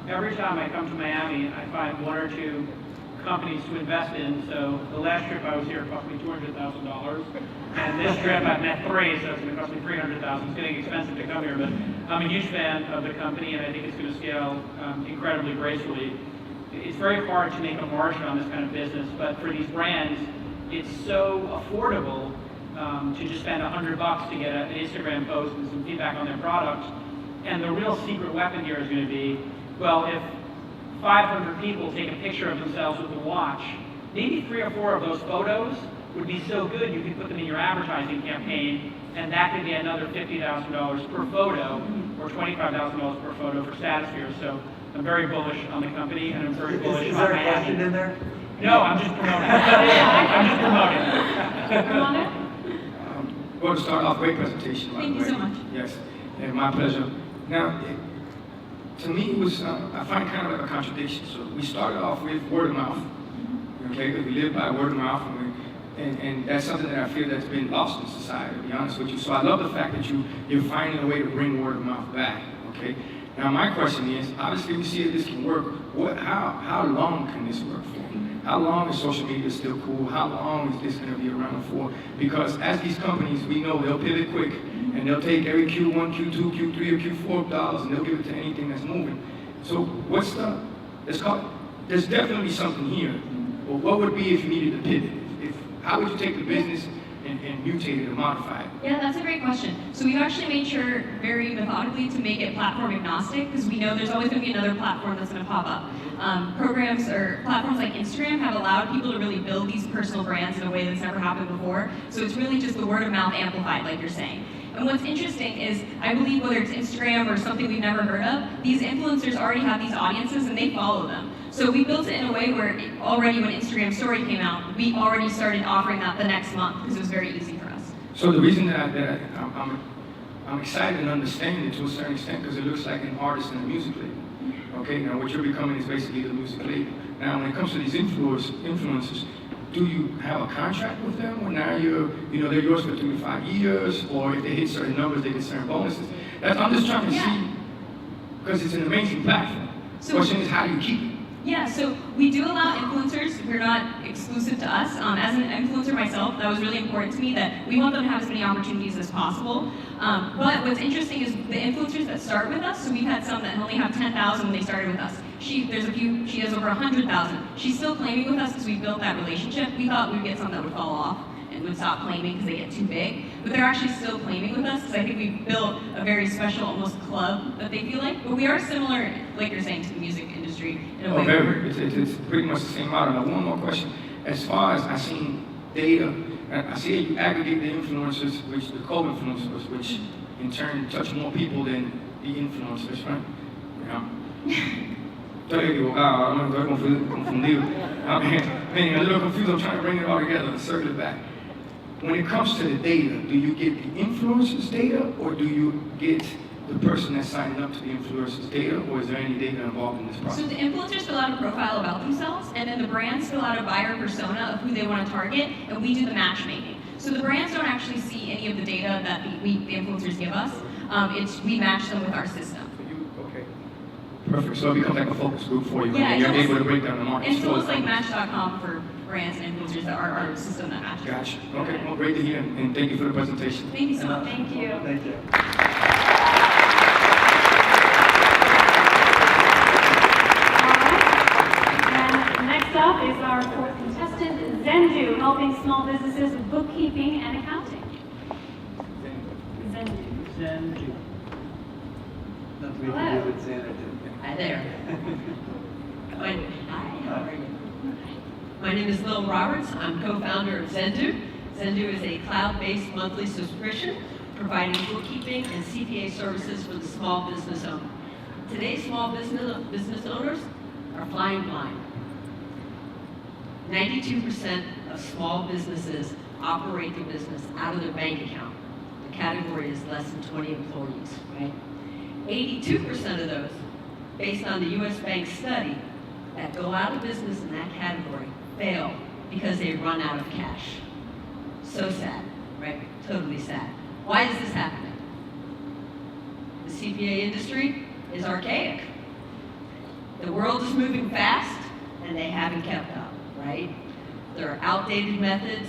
every time I come to Miami, I find one or two companies to invest in. So the last trip I was here cost me $200,000, and this trip I've met 3, so it's going to cost me $300,000. It's getting expensive to come here, but I'm a huge fan of the company, and I think it's going to scale incredibly gracefully. It's very hard to make a margin on this kind of business, but for these brands, it's so affordable to just spend $100 to get an Instagram post and some feedback on their product. And the real secret weapon here is going to be, well, if 500 people take a picture of themselves with a watch, maybe 3 or 4 of those photos would be so good you could put them in your advertising campaign, and that could be another $50,000 per photo or $25,000 per photo for Stratosphere. So I'm very bullish on the company, and I'm very bullish on Miami. Is there a question in there? No, I'm just promoting. I'm just promoting. Well, to start off, great presentation. Thank you so much. Yes, and my pleasure. Now, to me, it was, I find kind of like a contradiction. So we started off with word of mouth, okay? Because we live by word of mouth, and that's something that I feel that's been lost in society, to be honest with you. So I love the fact that you're finding a way to bring word of mouth back, okay? Now, my question is, obviously we see that this can work. How long can this work for? How long is social media still cool? How long is this going to be around for? Because as these companies, we know they'll pivot quick, and they'll take every Q1, Q2, Q3, or Q4 dollars, and they'll give it to anything that's moving. So there's definitely something here. But what would be if you needed to pivot? How would you take the business and mutate it and modify it? Yeah, that's a great question. So we've actually made sure very methodically to make it platform agnostic, because we know there's always going to be another platform that's going to pop up. Programs or platforms like Instagram have allowed people to really build these personal brands in a way that's never happened before. So it's really just the word of mouth amplified, like you're saying. And what's interesting is, I believe whether it's Instagram or something we've never heard of, these influencers already have these audiences and they follow them. So we built it in a way where already when Instagram Story came out, we already started offering that the next month because it was very easy for us. So the reason that I'm excited and understanding it to a certain extent, because it looks like an artist in a music label. Okay, now what you're becoming is basically the music label. Now when it comes to these influencers, do you have a contract with them, or now they're yours for 3 to 5 years, or if they hit certain numbers, they get certain bonuses? I'm just trying to see, because it's an amazing platform. The question is, how do you keep it? Yeah, so we do allow influencers. We're not exclusive to us. As an influencer myself, that was really important to me, that we want them to have as many opportunities as possible. But what's interesting is the influencers that start with us, so we've had some that only have 10,000 when they started with us. She has over 100,000. She's still claiming with us because we built that relationship. We thought we'd get some that would fall off and would stop claiming because they get too big. But they're actually still claiming with us because I think we've built a very special, almost club that they feel like. But we are similar, like you're saying, to the music industry in a way. Very. It's pretty much the same model. Now, one more question. As far as I've seen data, I see you aggregate the influencers, the co-influencers, which in turn touch more people than the influencers, right? Estoy equivocado, no estoy confundido. I'm a little confused. I'm trying to bring it all together and circle it back. When it comes to the data, do you get the influencers' data, or do you get the person that's signing up to the influencers' data, or is there any data involved in this process? So the influencers fill out a profile about themselves, and then the brands fill out a buyer persona of who they want to target, and we do the matchmaking. So the brands don't actually see any of the data that the influencers give us. We match them with our system. Okay. Perfect. So it becomes like a focus group for you, Yeah, and you're able to break down the market. It's almost like Match.com for brands and influencers that are our system that matches. Gotcha. Okay, well, great to hear, and thank you for the presentation. Thank you so much. Thank you. Thank you. And next up is our our fourth contestant, Zendu, helping small businesses with bookkeeping and accounting. Zendu. Hello. Hi there. Hi, how are you? My name is Lil Roberts. I'm co-founder of Zendu. Zendu is a cloud-based monthly subscription providing bookkeeping and CPA services for the small business owner. Today's small business owners are flying blind. 92% of small businesses operate their business out of their bank account. The category is less than 20 employees, right? 82% of those, based on the US Bank study, that go out of business in that category fail because they run out of cash. So sad, right? Totally sad. Why is this happening? The CPA industry is archaic. The world is moving fast, and they haven't kept up, right? There are outdated methods,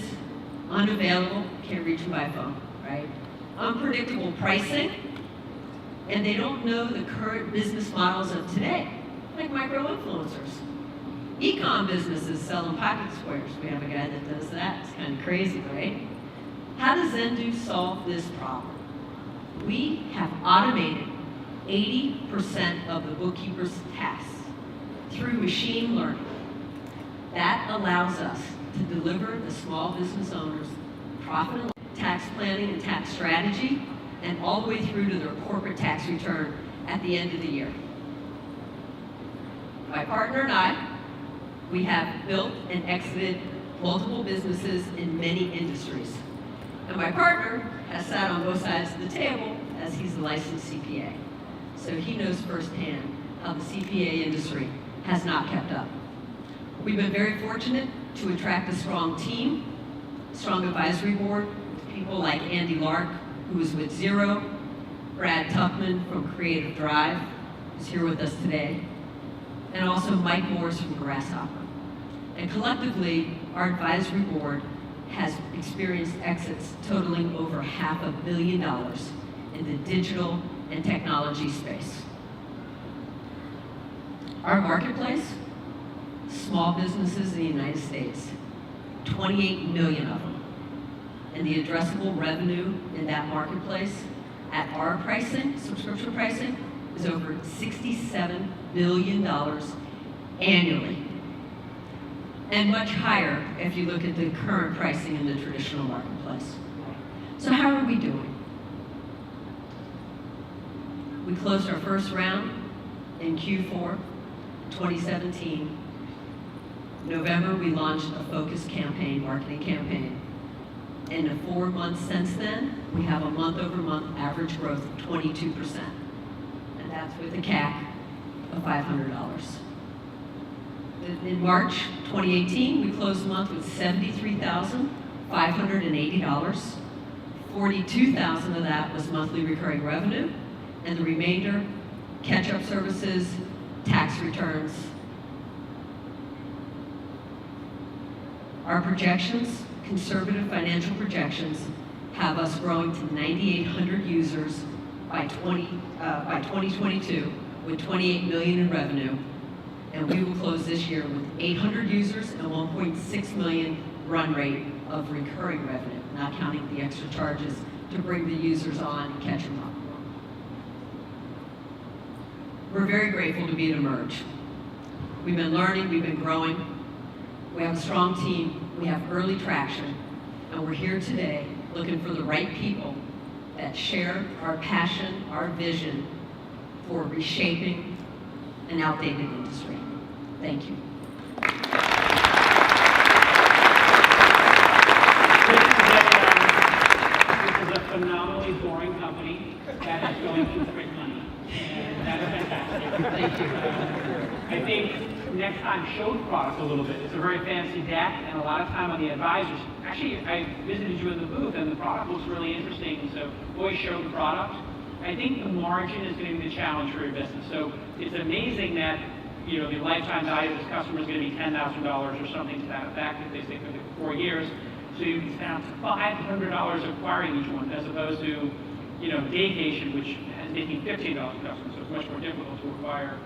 unavailable, can't reach them by phone, right? Unpredictable pricing, and they don't know the current business models of today, like micro-influencers. E-com businesses selling pocket squares. We have a guy that does that. It's kind of crazy, right? How does Zendu solve this problem? We have automated 80% of the bookkeeper's tasks through machine learning. That allows us to deliver the small business owners profitable tax planning and tax strategy, and all the way through to their corporate tax return at the end of the year. My partner and I, we have built and exited multiple businesses in many industries. And my partner has sat on both sides of the table as he's a licensed CPA. So he knows firsthand how the CPA industry has not kept up. We've been very fortunate to attract a strong team, strong advisory board, people like Andy Lark, who is with Xero, Brad Tuckman from Creative Drive, who's here with us today, and also Mike Morris from Grasshopper. And collectively, our advisory board has experienced exits totaling over $500 million in the digital and technology space. Our marketplace, small businesses in the United States, 28 million of them. And the addressable revenue in that marketplace at our pricing, subscription pricing, is over $67 billion annually. And much higher if you look at the current pricing in the traditional marketplace. So how are we doing? We closed our first round in Q4 2017. November, we launched a focused campaign, marketing campaign. In the 4 months since then, we have a month-over-month average growth of 22%. And that's with a CAC of $500. In March 2018, we closed the month with $73,580. 42,000 of that was monthly recurring revenue, and the remainder, catch-up services, tax returns. Our projections, conservative financial projections, have us growing to 9,800 users by 2022 with 28 million in revenue. And we will close this year with 800 users and 1.6 million run rate of recurring revenue, not counting the extra charges to bring the users on and catch them up. We're very grateful to be at Emerge. We've been learning, we've been growing. We have a strong team, we have early traction, and we're here today looking for the right people that share our passion, our vision for reshaping an outdated industry. Thank you. This is a phenomenally boring company that is going to print money. And that's fantastic. Thank you. I think next time show the product a little bit. It's a very fancy deck and a lot of time on the advisors. Actually, I visited you in the booth and the product looks really interesting. So always show the product. I think the margin is going to be the challenge for your business. So it's amazing that the lifetime value of this customer is going to be $10,000 or something to that effect if they stay for the 4 years. So it's down to $500 acquiring each one, as opposed to Daycation, which is making $15 a customer. So it's much more difficult to acquire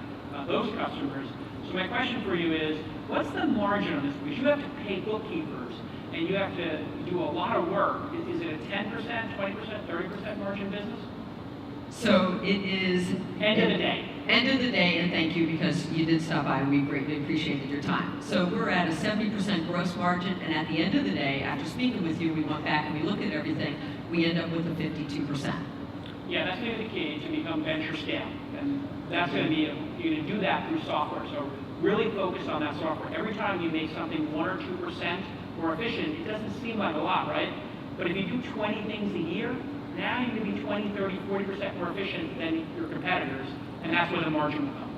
those customers. So my question for you is, what's the margin on this? Because you have to pay bookkeepers and you have to do a lot of work. Is it a 10%, 20%, 30% margin business? So it is. End of the day. End of the day, and thank you because you did stop by and we greatly appreciated your time. So we're at a 70% gross margin, and at the end of the day, after speaking with you, we went back and we looked at everything, we end up with a 52%. Yeah, that's going to be the key to become venture scale. And that's going to be, you're going to do that through software. So really focus on that software. Every time you make something 1 or 2% more efficient, it doesn't seem like a lot, right? But if you do 20 things a year, now you're going to be 20, 30, 40% more efficient than your competitors, and that's where the margin will come.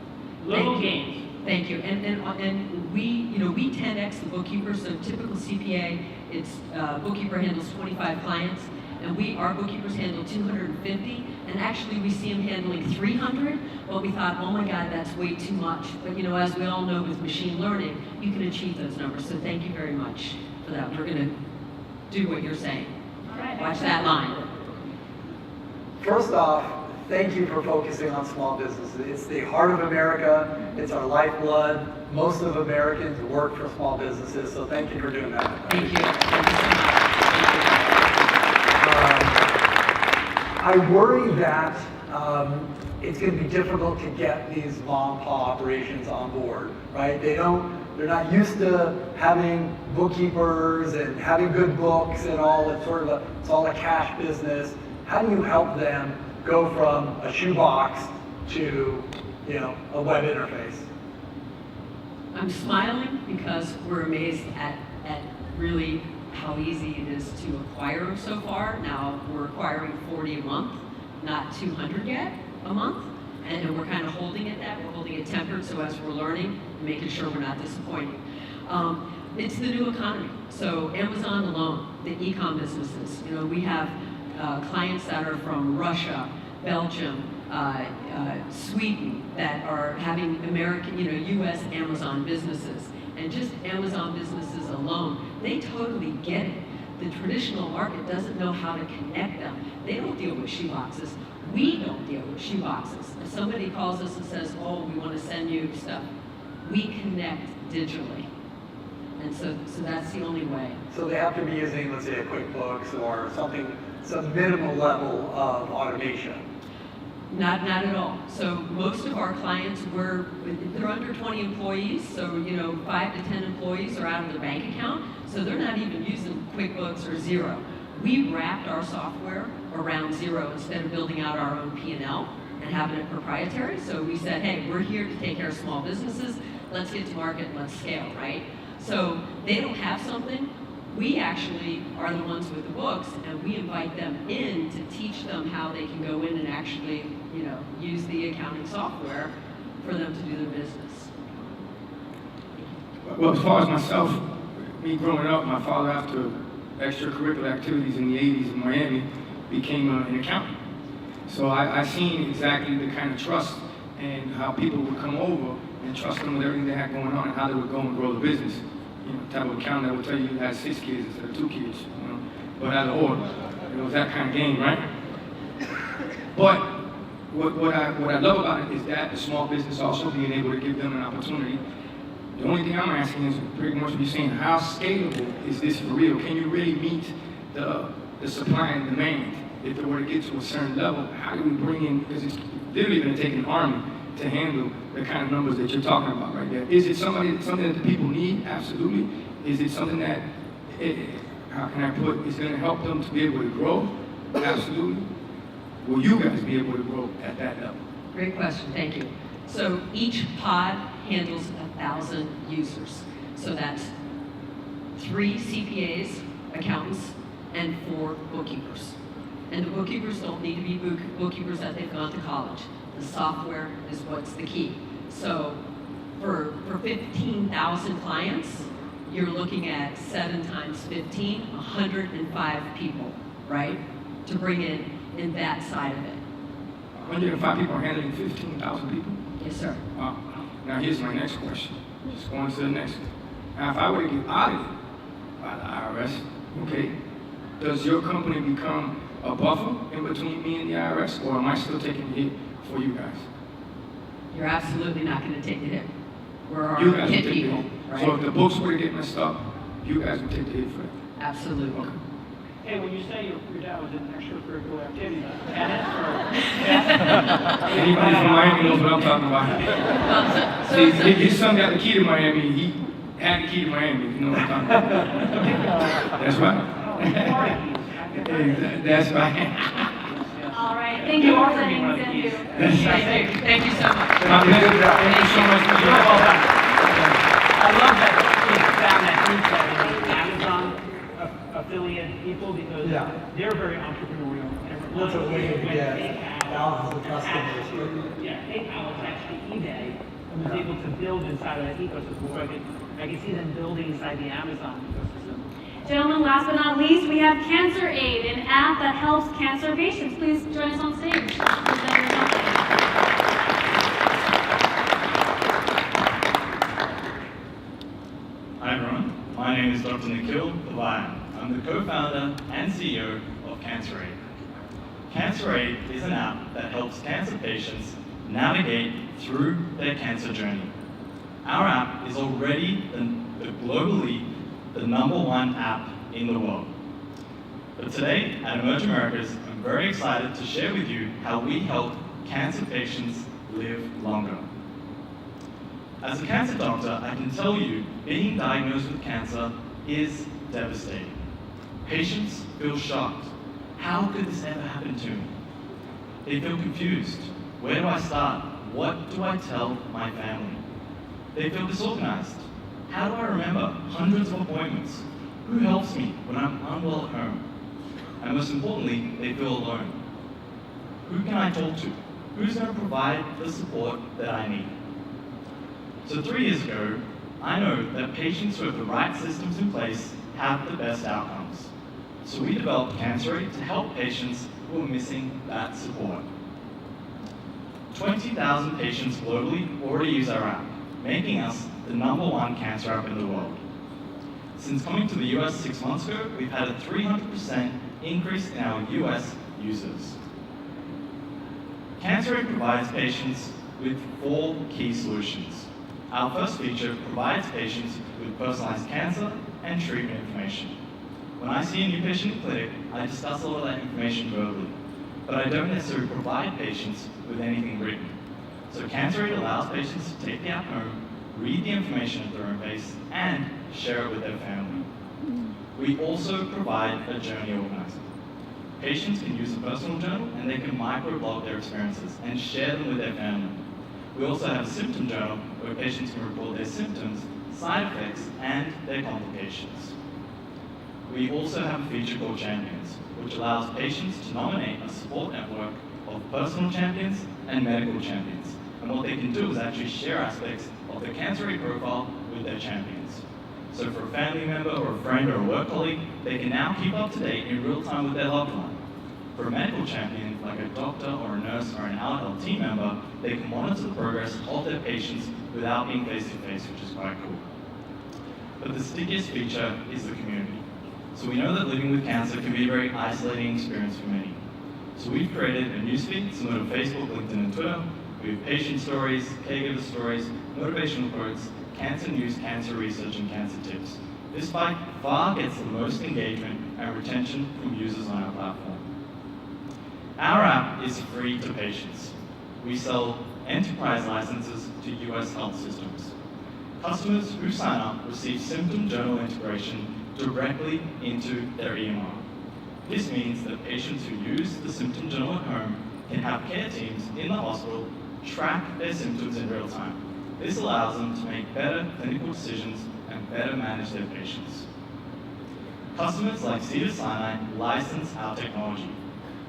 Little gains. Thank you. And we 10x the bookkeeper. So typical CPA, it's bookkeeper handles 25 clients, and our bookkeepers handle 250. And actually, we see them handling 300. But we thought, oh my God, that's way too much. But as we all know, with machine learning, you can achieve those numbers. So thank you very much for that. We're going to do what you're saying. All right. Watch that line. First off, thank you for focusing on small businesses. It's the heart of America. It's our lifeblood. Most of Americans work for small businesses, so thank you for doing that. Thank you. Thank you so much. I worry that it's going to be difficult to get these mom and pop operations on board, right? They're not used to having bookkeepers and having good books and all. It's all a cash business. How do you help them go from a shoebox to, a web interface? I'm smiling because we're amazed at really how easy it is to acquire them so far. Now we're acquiring 40 a month, not 200 yet a month, and we're kind of holding it that. We're holding it tempered so as we're learning, making sure we're not disappointing. It's the new economy. So Amazon alone, the e-com businesses, we have clients that are from Russia, Belgium, Sweden that are having American, U.S. Amazon businesses. And just Amazon businesses alone, they totally get it. The traditional market doesn't know how to connect them. They don't deal with shoeboxes. We don't deal with shoeboxes. If somebody calls us and says, oh, we want to send you stuff, we connect digitally. And so that's the only way. So they have to be using, let's say, a QuickBooks or some minimal level of automation. Not at all. So most of our clients they're under 20 employees, so 5 to 10 employees are out of their bank account, so they're not even using QuickBooks or Xero. We wrapped our software around Xero instead of building out our own P&L and having it proprietary. So we said, hey, we're here to take care of small businesses. Let's get to market and let's scale, right? So they don't have something. We actually are the ones with the books, and we invite them in to teach them how they can go in and actually, use the accounting software for them to do their business. Well, as far as myself, me growing up, my father, after extracurricular activities in the 80s in Miami, became an accountant. So I seen exactly the kind of trust and how people would come over and trust them with everything they had going on and how they would go and grow the business. Type of accountant that would tell you you had 6 kids instead of 2 kids, but out of order. It was that kind of game, right? But what I love about it is that the small business also being able to give them an opportunity. The only thing I'm asking is pretty much what you're saying, how scalable is this for real? Can you really meet the supply and demand? If it were to get to a certain level, how do we bring in, because it's literally going to take an army to handle the kind of numbers that you're talking about right there. Is it something that the people need? Absolutely. Is it something that, how can I put, is going to help them to be able to grow? Absolutely. Will you guys be able to grow at that level? Great question, thank you. So each pod handles 1,000 users. So that's 3 CPAs, accountants, and 4 bookkeepers. And the bookkeepers don't need to be bookkeepers that they've gone to college. The software is what's the key. So for 15,000 clients, you're looking at 7 times 15, 105 people, right? To bring in that side of it. 105 people are handling 15,000 people? Yes, sir. Wow. Now here's my next question. Just going to the next one. Now if I were to get audited by the IRS, okay, does your company become a buffer in between me and the IRS, or am I still taking the hit for you guys? You're absolutely not going to take the hit. We're You our guys hit would take the people, hit. right? So if the books were to get messed up, you guys would take the hit for it. Absolutely. Okay. Hey, when you say your dad was in extracurricular activities, tennis or? Anybody from Miami knows what I'm talking about. So, See, his son got the key to Miami. He had the key to Miami. You know what I'm talking about? That's right. That's right. All right, thank you for presenting Zendu. thank you so much. My pleasure. Thank you so much for your help. I love that you found that group that is Amazon affiliate people because they're very entrepreneurial. That's a way to get thousands of customers. Yeah, PayPal is actually eBay and was able to build inside of that ecosystem. So I can see them building inside the Amazon ecosystem. Gentlemen, last but not least, we have Cancer Aid, an app that helps cancer patients. Please join us on stage. Present your company. Hi everyone, my name is Dr. Nikhil Pavayan. I'm the co-founder and CEO of Cancer Aid. Cancer Aid is an app that helps cancer patients navigate through their cancer journey. Our app is already globally the #1 app in the world. But today at Emerge Americas, I'm very excited to share with you how we help cancer patients live longer. As a cancer doctor, I can tell you being diagnosed with cancer is devastating. Patients feel shocked. How could this ever happen to me? They feel confused. Where do I start? What do I tell my family? They feel disorganized. How do I remember hundreds of appointments? Who helps me when I'm unwell at home? And most importantly, they feel alone. Who can I talk to? Who's going to provide the support that I need? So 3 years ago, I know that patients who have the right systems in place have the best outcomes. So we developed Cancer Aid to help patients who are missing that support. 20,000 patients globally already use our app, making us the #1 cancer app in the world. Since coming to the US 6 months ago, we've had a 300% increase in our US users. Cancer Aid provides patients with 4 key solutions. Our first feature provides patients with personalized cancer and treatment information. When I see a new patient in clinic, I discuss all of that information verbally, but I don't necessarily provide patients with anything written. So Cancer Aid allows patients to take the app home, read the information at their own pace, and share it with their family. We also provide a journey organizer. Patients can use a personal journal and they can microblog their experiences and share them with their family. We also have a symptom journal where patients can report their symptoms, side effects, and their complications. We also have a feature called Champions, which allows patients to nominate a support network of personal champions and medical champions. And what they can do is actually share aspects of their Cancer Aid profile with their champions. So for a family member or a friend or a work colleague, they can now keep up to date in real time with their loved one. For a medical champion, like a doctor or a nurse or an allied team member, they can monitor the progress of their patients without being face-to-face, which is quite cool. But the stickiest feature is the community. So we know that living with cancer can be a very isolating experience for many. So we've created a newsfeed similar to Facebook, LinkedIn, and Twitter. We have patient stories, caregiver stories, motivational quotes, cancer news, cancer research, and cancer tips. This by far gets the most engagement and retention from users on our platform. Our app is free to patients. We sell enterprise licenses to US health systems. Customers who sign up receive symptom journal integration directly into their EMR. This means that patients who use the symptom journal at home can have care teams in the hospital track their symptoms in real time. This allows them to make better clinical decisions and better manage their patients. Customers like Cedars-Sinai license our technology,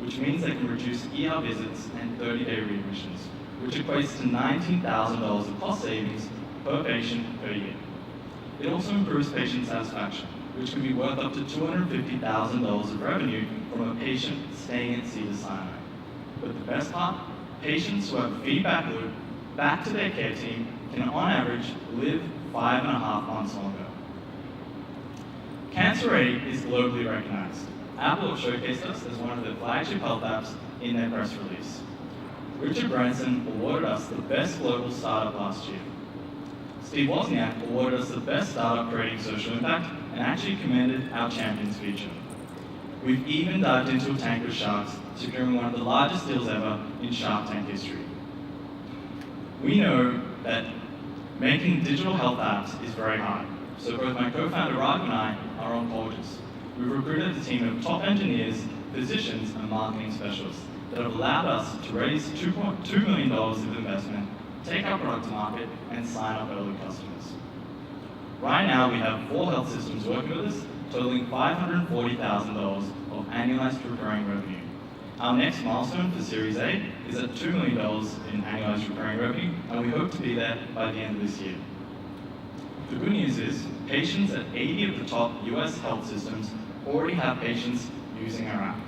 which means they can reduce ER visits and 30-day readmissions, which equates to $19,000 of cost savings per patient per year. It also improves patient satisfaction, which can be worth up to $250,000 of revenue from a patient staying at Cedars-Sinai. But the best part, patients who have a feedback loop back to their care team can on average live 5.5 months longer. Cancer Aid is globally recognized. Apple have showcased us as one of their flagship health apps in their press release. Richard Branson awarded us the best global startup last year. Steve Wozniak awarded us the best startup creating social impact and actually commended our champions feature. We've even dived into a tank with sharks, securing one of the largest deals ever in Shark Tank history. We know that making digital health apps is very hard, so both my co-founder Raghu and I are oncologists. We've recruited a team of top engineers, physicians, and marketing specialists that have allowed us to raise $2.2 million of investment, take our product to market, and sign up early customers. Right now, we have 4 health systems working with us, totaling $540,000 of annualized recurring revenue. Our next milestone for Series A is at $2 million in annualized recurring revenue, and we hope to be there by the end of this year. The good news is, patients at 80 of the top US health systems already have patients using our app.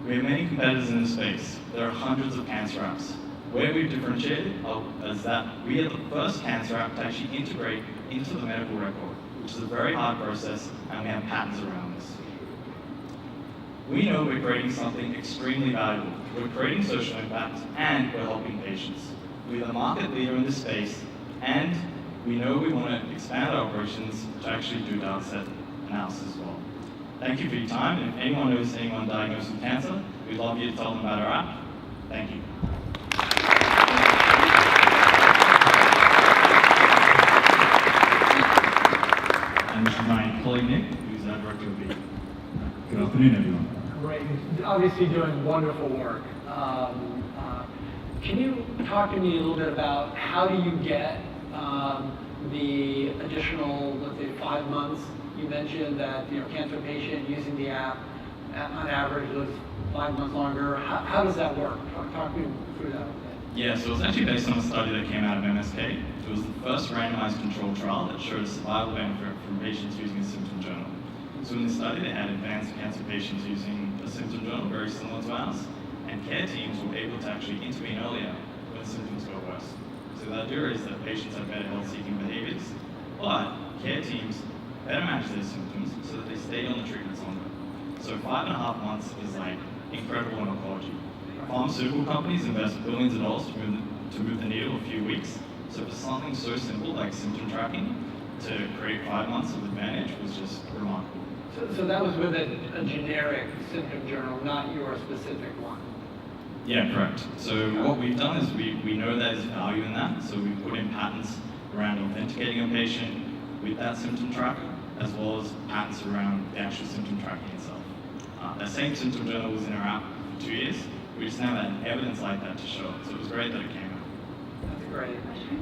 We have many competitors in this space. There are hundreds of cancer apps. Where we've differentiated is that we are the first cancer app to actually integrate into the medical record, which is a very hard process, and we have patents around this. We know we're creating something extremely valuable. We're creating social impact, and we're helping patients. We're the market leader in this space, and we know we want to expand our operations to actually do data set analysis as well. Thank you for your time, and if anyone knows anyone diagnosed with cancer, we'd love you to tell them about our app. Thank you. And this is my colleague Nick, who's our director of B. Good afternoon, everyone. Great. Obviously doing wonderful work. Can you talk to me a little bit about how do you get the additional, let's say, 5 months? You mentioned that cancer patient using the app on average lives 5 months longer. How does that work? Talk me through that a bit. Yeah, so it was actually based on a study that came out of MSK. It was the first randomized controlled trial that showed a survival benefit from patients using a symptom journal. So in the study, they had advanced cancer patients using a symptom journal very similar to ours, and care teams were able to actually intervene earlier when symptoms got worse. So the idea is that patients have better health-seeking behaviors, but care teams better manage their symptoms so that they stay on the treatments longer. So 5.5 months is like incredible in oncology. Pharmaceutical companies invest billions of dollars to move the needle a few weeks. So for something so simple like symptom tracking, to create 5 months of advantage was just remarkable. So that was with a generic symptom journal, not your specific one. Yeah, correct. So what we've done is we know there's value in that, so we put in patents around authenticating a patient with that symptom tracker, as well as patents around the actual symptom tracking itself. That same symptom journal was in our app for 2 years. We just never had evidence like that to show it, so it was great that it came out. That's great.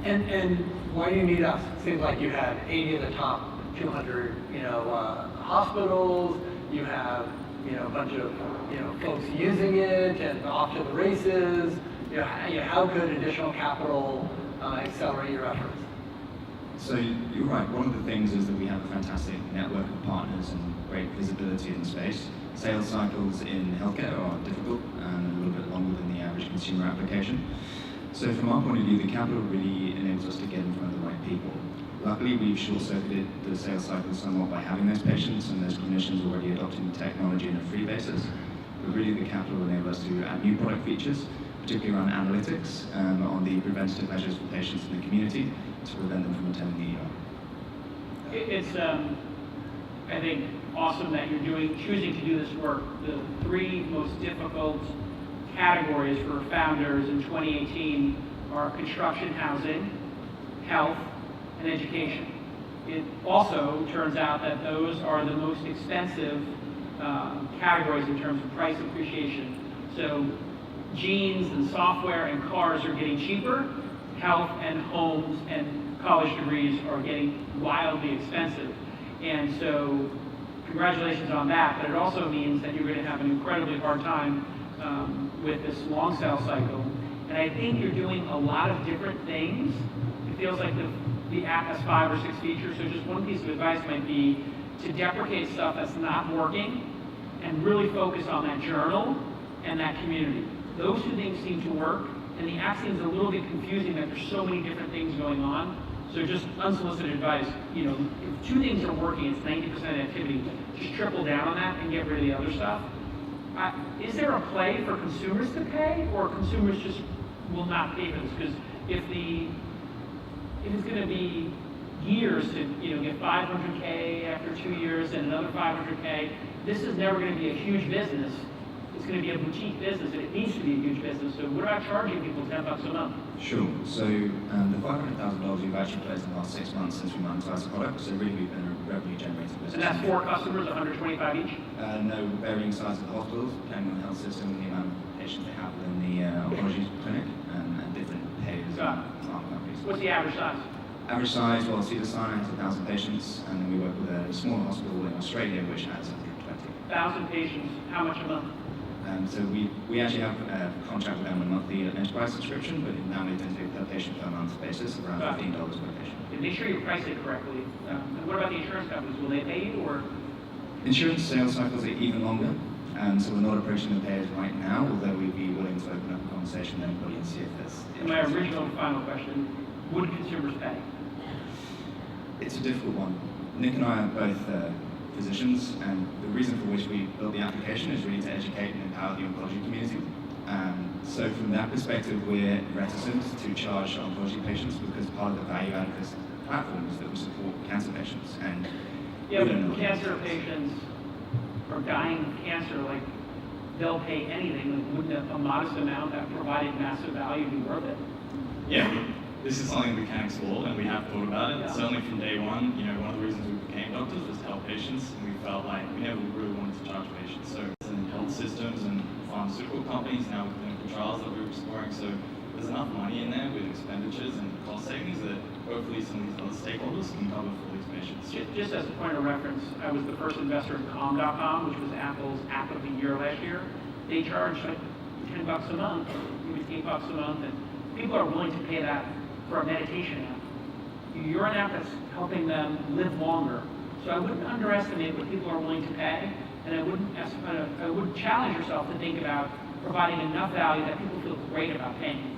And why do you need us? It seems like you had 80 of the top 200, hospitals. You have, a bunch of, folks using it and off to the races. How could additional capital accelerate your efforts? So you're right. One of the things is that we have a fantastic network of partners and great visibility in the space. Sales cycles in healthcare are difficult and a little bit longer than the average consumer application. So from our point of view, the capital really enables us to get in front of the right people. Luckily, we've short-circuited the sales cycle somewhat by having those patients and those clinicians already adopting the technology on a free basis. But really, the capital will enable us to add new product features, particularly around analytics on the preventative measures for patients in the community to prevent them from attending the ER. It's, I think, awesome that you're choosing to do this work. The 3 most difficult categories for founders in 2018 are construction, housing, health, and education. It also turns out that those are the most expensive categories in terms of price appreciation. So jeans and software and cars are getting cheaper. Health and homes and college degrees are getting wildly expensive. And so congratulations on that, but it also means that you're going to have an incredibly hard time with this long sales cycle. And I think you're doing a lot of different things. It feels like the app has 5 or 6 features, so just one piece of advice might be to deprecate stuff that's not working and really focus on that journal and that community. Those 2 things seem to work, and the app seems a little bit confusing that there's so many different things going on. So just unsolicited advice, if 2 things are working, it's 90% of activity, just triple down on that and get rid of the other stuff. Is there a play for consumers to pay, or consumers just will not pay for this? Because if the if it's going to be years to get 500K after 2 years and another 500K, this is never going to be a huge business. It's going to be a boutique business, and it needs to be a huge business. So what about charging people $10 a month? Sure. So the $500,000 we've actually closed in the last 6 months since we monetized the product. So really, we've been a revenue-generating business. And that's 4 customers, 125 each? No, varying size of the hospitals, depending on the health system and the amount of patients they have within the oncology clinic, and different payers and pharma companies. What's the average size? Average size, well, Cedars-Sinai has 1,000 patients, and then we work with a smaller hospital in Australia, which has 120. 1,000 patients, how much a month? So we actually have a contract with them on a monthly enterprise subscription, but now they tend to do per patient per month basis, around $15 per patient. And make sure you price it correctly. And what about the insurance companies? Will they pay you, or? Insurance sales cycles are even longer, so we're not approaching the payers right now, although we'd be willing to open up a conversation with anybody and see if there's And my original final question, would consumers pay? It's a difficult one. Nick and I are both physicians, and the reason for which we built the application is really to educate and empower the oncology community. So from that perspective, we're reticent to charge oncology patients because part of the value out of this platform is that we support cancer patients. And yeah, but cancer patients are dying of cancer, like they'll pay anything. Like, wouldn't a modest amount that provided massive value be worth it? Yeah, this is something we can explore, and we have thought about it. Yeah. Certainly from day one, one of the reasons we became doctors was to help patients, and we felt like we never really wanted to charge patients. So in health systems and pharmaceutical companies, now with clinical trials that we're exploring, so there's enough money in there with expenditures and cost savings that hopefully some of these other stakeholders can cover for these patients. Just as a point of reference, I was the first investor in Calm.com, which was Apple's app of the year last year. They charge like $10 a month, even $8 a month, and people are willing to pay that for a meditation app. You're an app that's helping them live longer. So I wouldn't underestimate what people are willing to pay, and I would challenge yourself to think about providing enough value that people feel great about paying.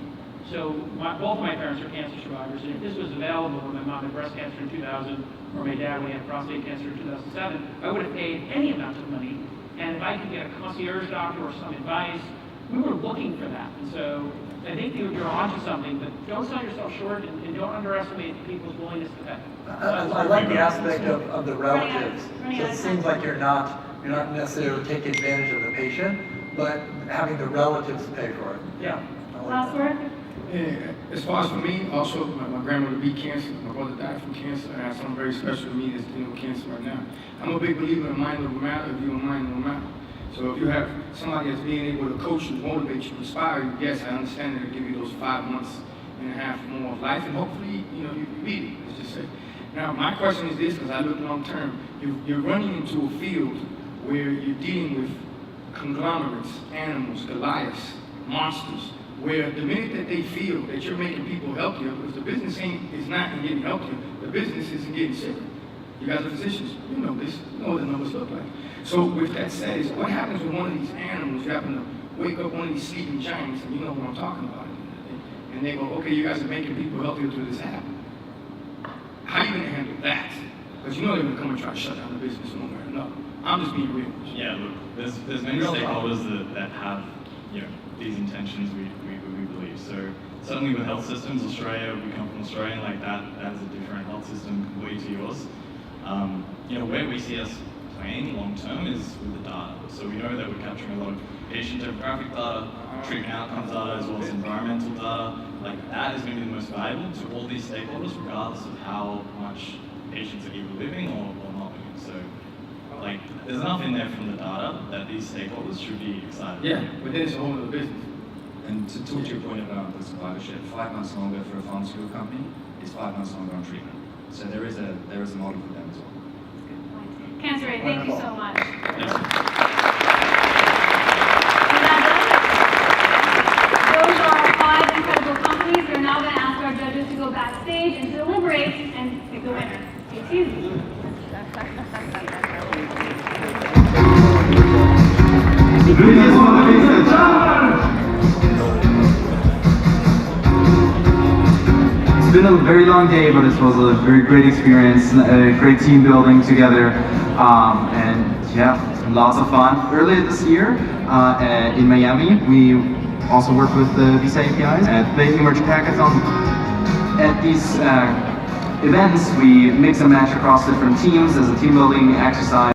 So both of my parents are cancer survivors, and if this was available when my mom had breast cancer in 2000, or my dad when he had prostate cancer in 2007, I would have paid any amount of money. And if I could get a concierge doctor or some advice, we were looking for that. And so I think you're onto something, but don't sell yourself short and don't underestimate people's willingness to pay. I like the aspect of the relatives. So it seems like you're not necessarily taking advantage of the patient, but having the relatives pay for it. Yeah. Last word? Yeah, as far as for me, also my grandmother beat cancer. My brother died from cancer, and I have something very special to me that's dealing with cancer right now. I'm a big believer in mind over matter. If you don't mind, no matter. So if you have somebody that's being able to coach you, motivate you, inspire you, yes, I understand that it'll give you those 5 months and a half more of life, and hopefully, you beat it, let's just say. Now, my question is this, because I look long term. You're running into a field where you're dealing with conglomerates, animals, Goliaths, monsters, where the minute that they feel that you're making people healthier, because the business is not in getting healthier, the business is in getting sicker. You guys are physicians, you know this, you know what the numbers look like. So with that said, is what happens when one of these animals, you happen to wake up one of these sleeping giants, and you know what I'm talking about, and they go, okay, you guys are making people healthier through this happen. How are you gonna handle that? Because you know they're gonna come and try to shut down the business one way or another. I'm just being real. Yeah, look, there's many stakeholders that have these intentions we believe. So certainly with health systems, Australia, we come from Australia, and like that is a different health system completely to yours. Where we see us playing long term is with the data. So we know that we're capturing a lot of patient demographic data, treatment outcomes data, as well as environmental data. Like that is going to be the most valuable to all these stakeholders, regardless of how much patients are either living or not living. So like there's enough in there from the data that these stakeholders should be excited. Yeah, but then it's a whole other business. And to talk to your point about the survivorship, 5 months longer for a pharmaceutical company is 5 months longer on treatment. So there is a model for them as well. Cancer Ray, thank you so much. Those are 5 incredible companies. We're now going to ask our judges to go backstage and deliberate and pick the winner. Stay tuned. It's been a very long day, but it was a very great experience, a great team building together, and yeah, lots of fun. Earlier this year in Miami, we also worked with the Visa APIs at the Emerging Hackathon. at these events, we mix and match across different teams as a team building exercise.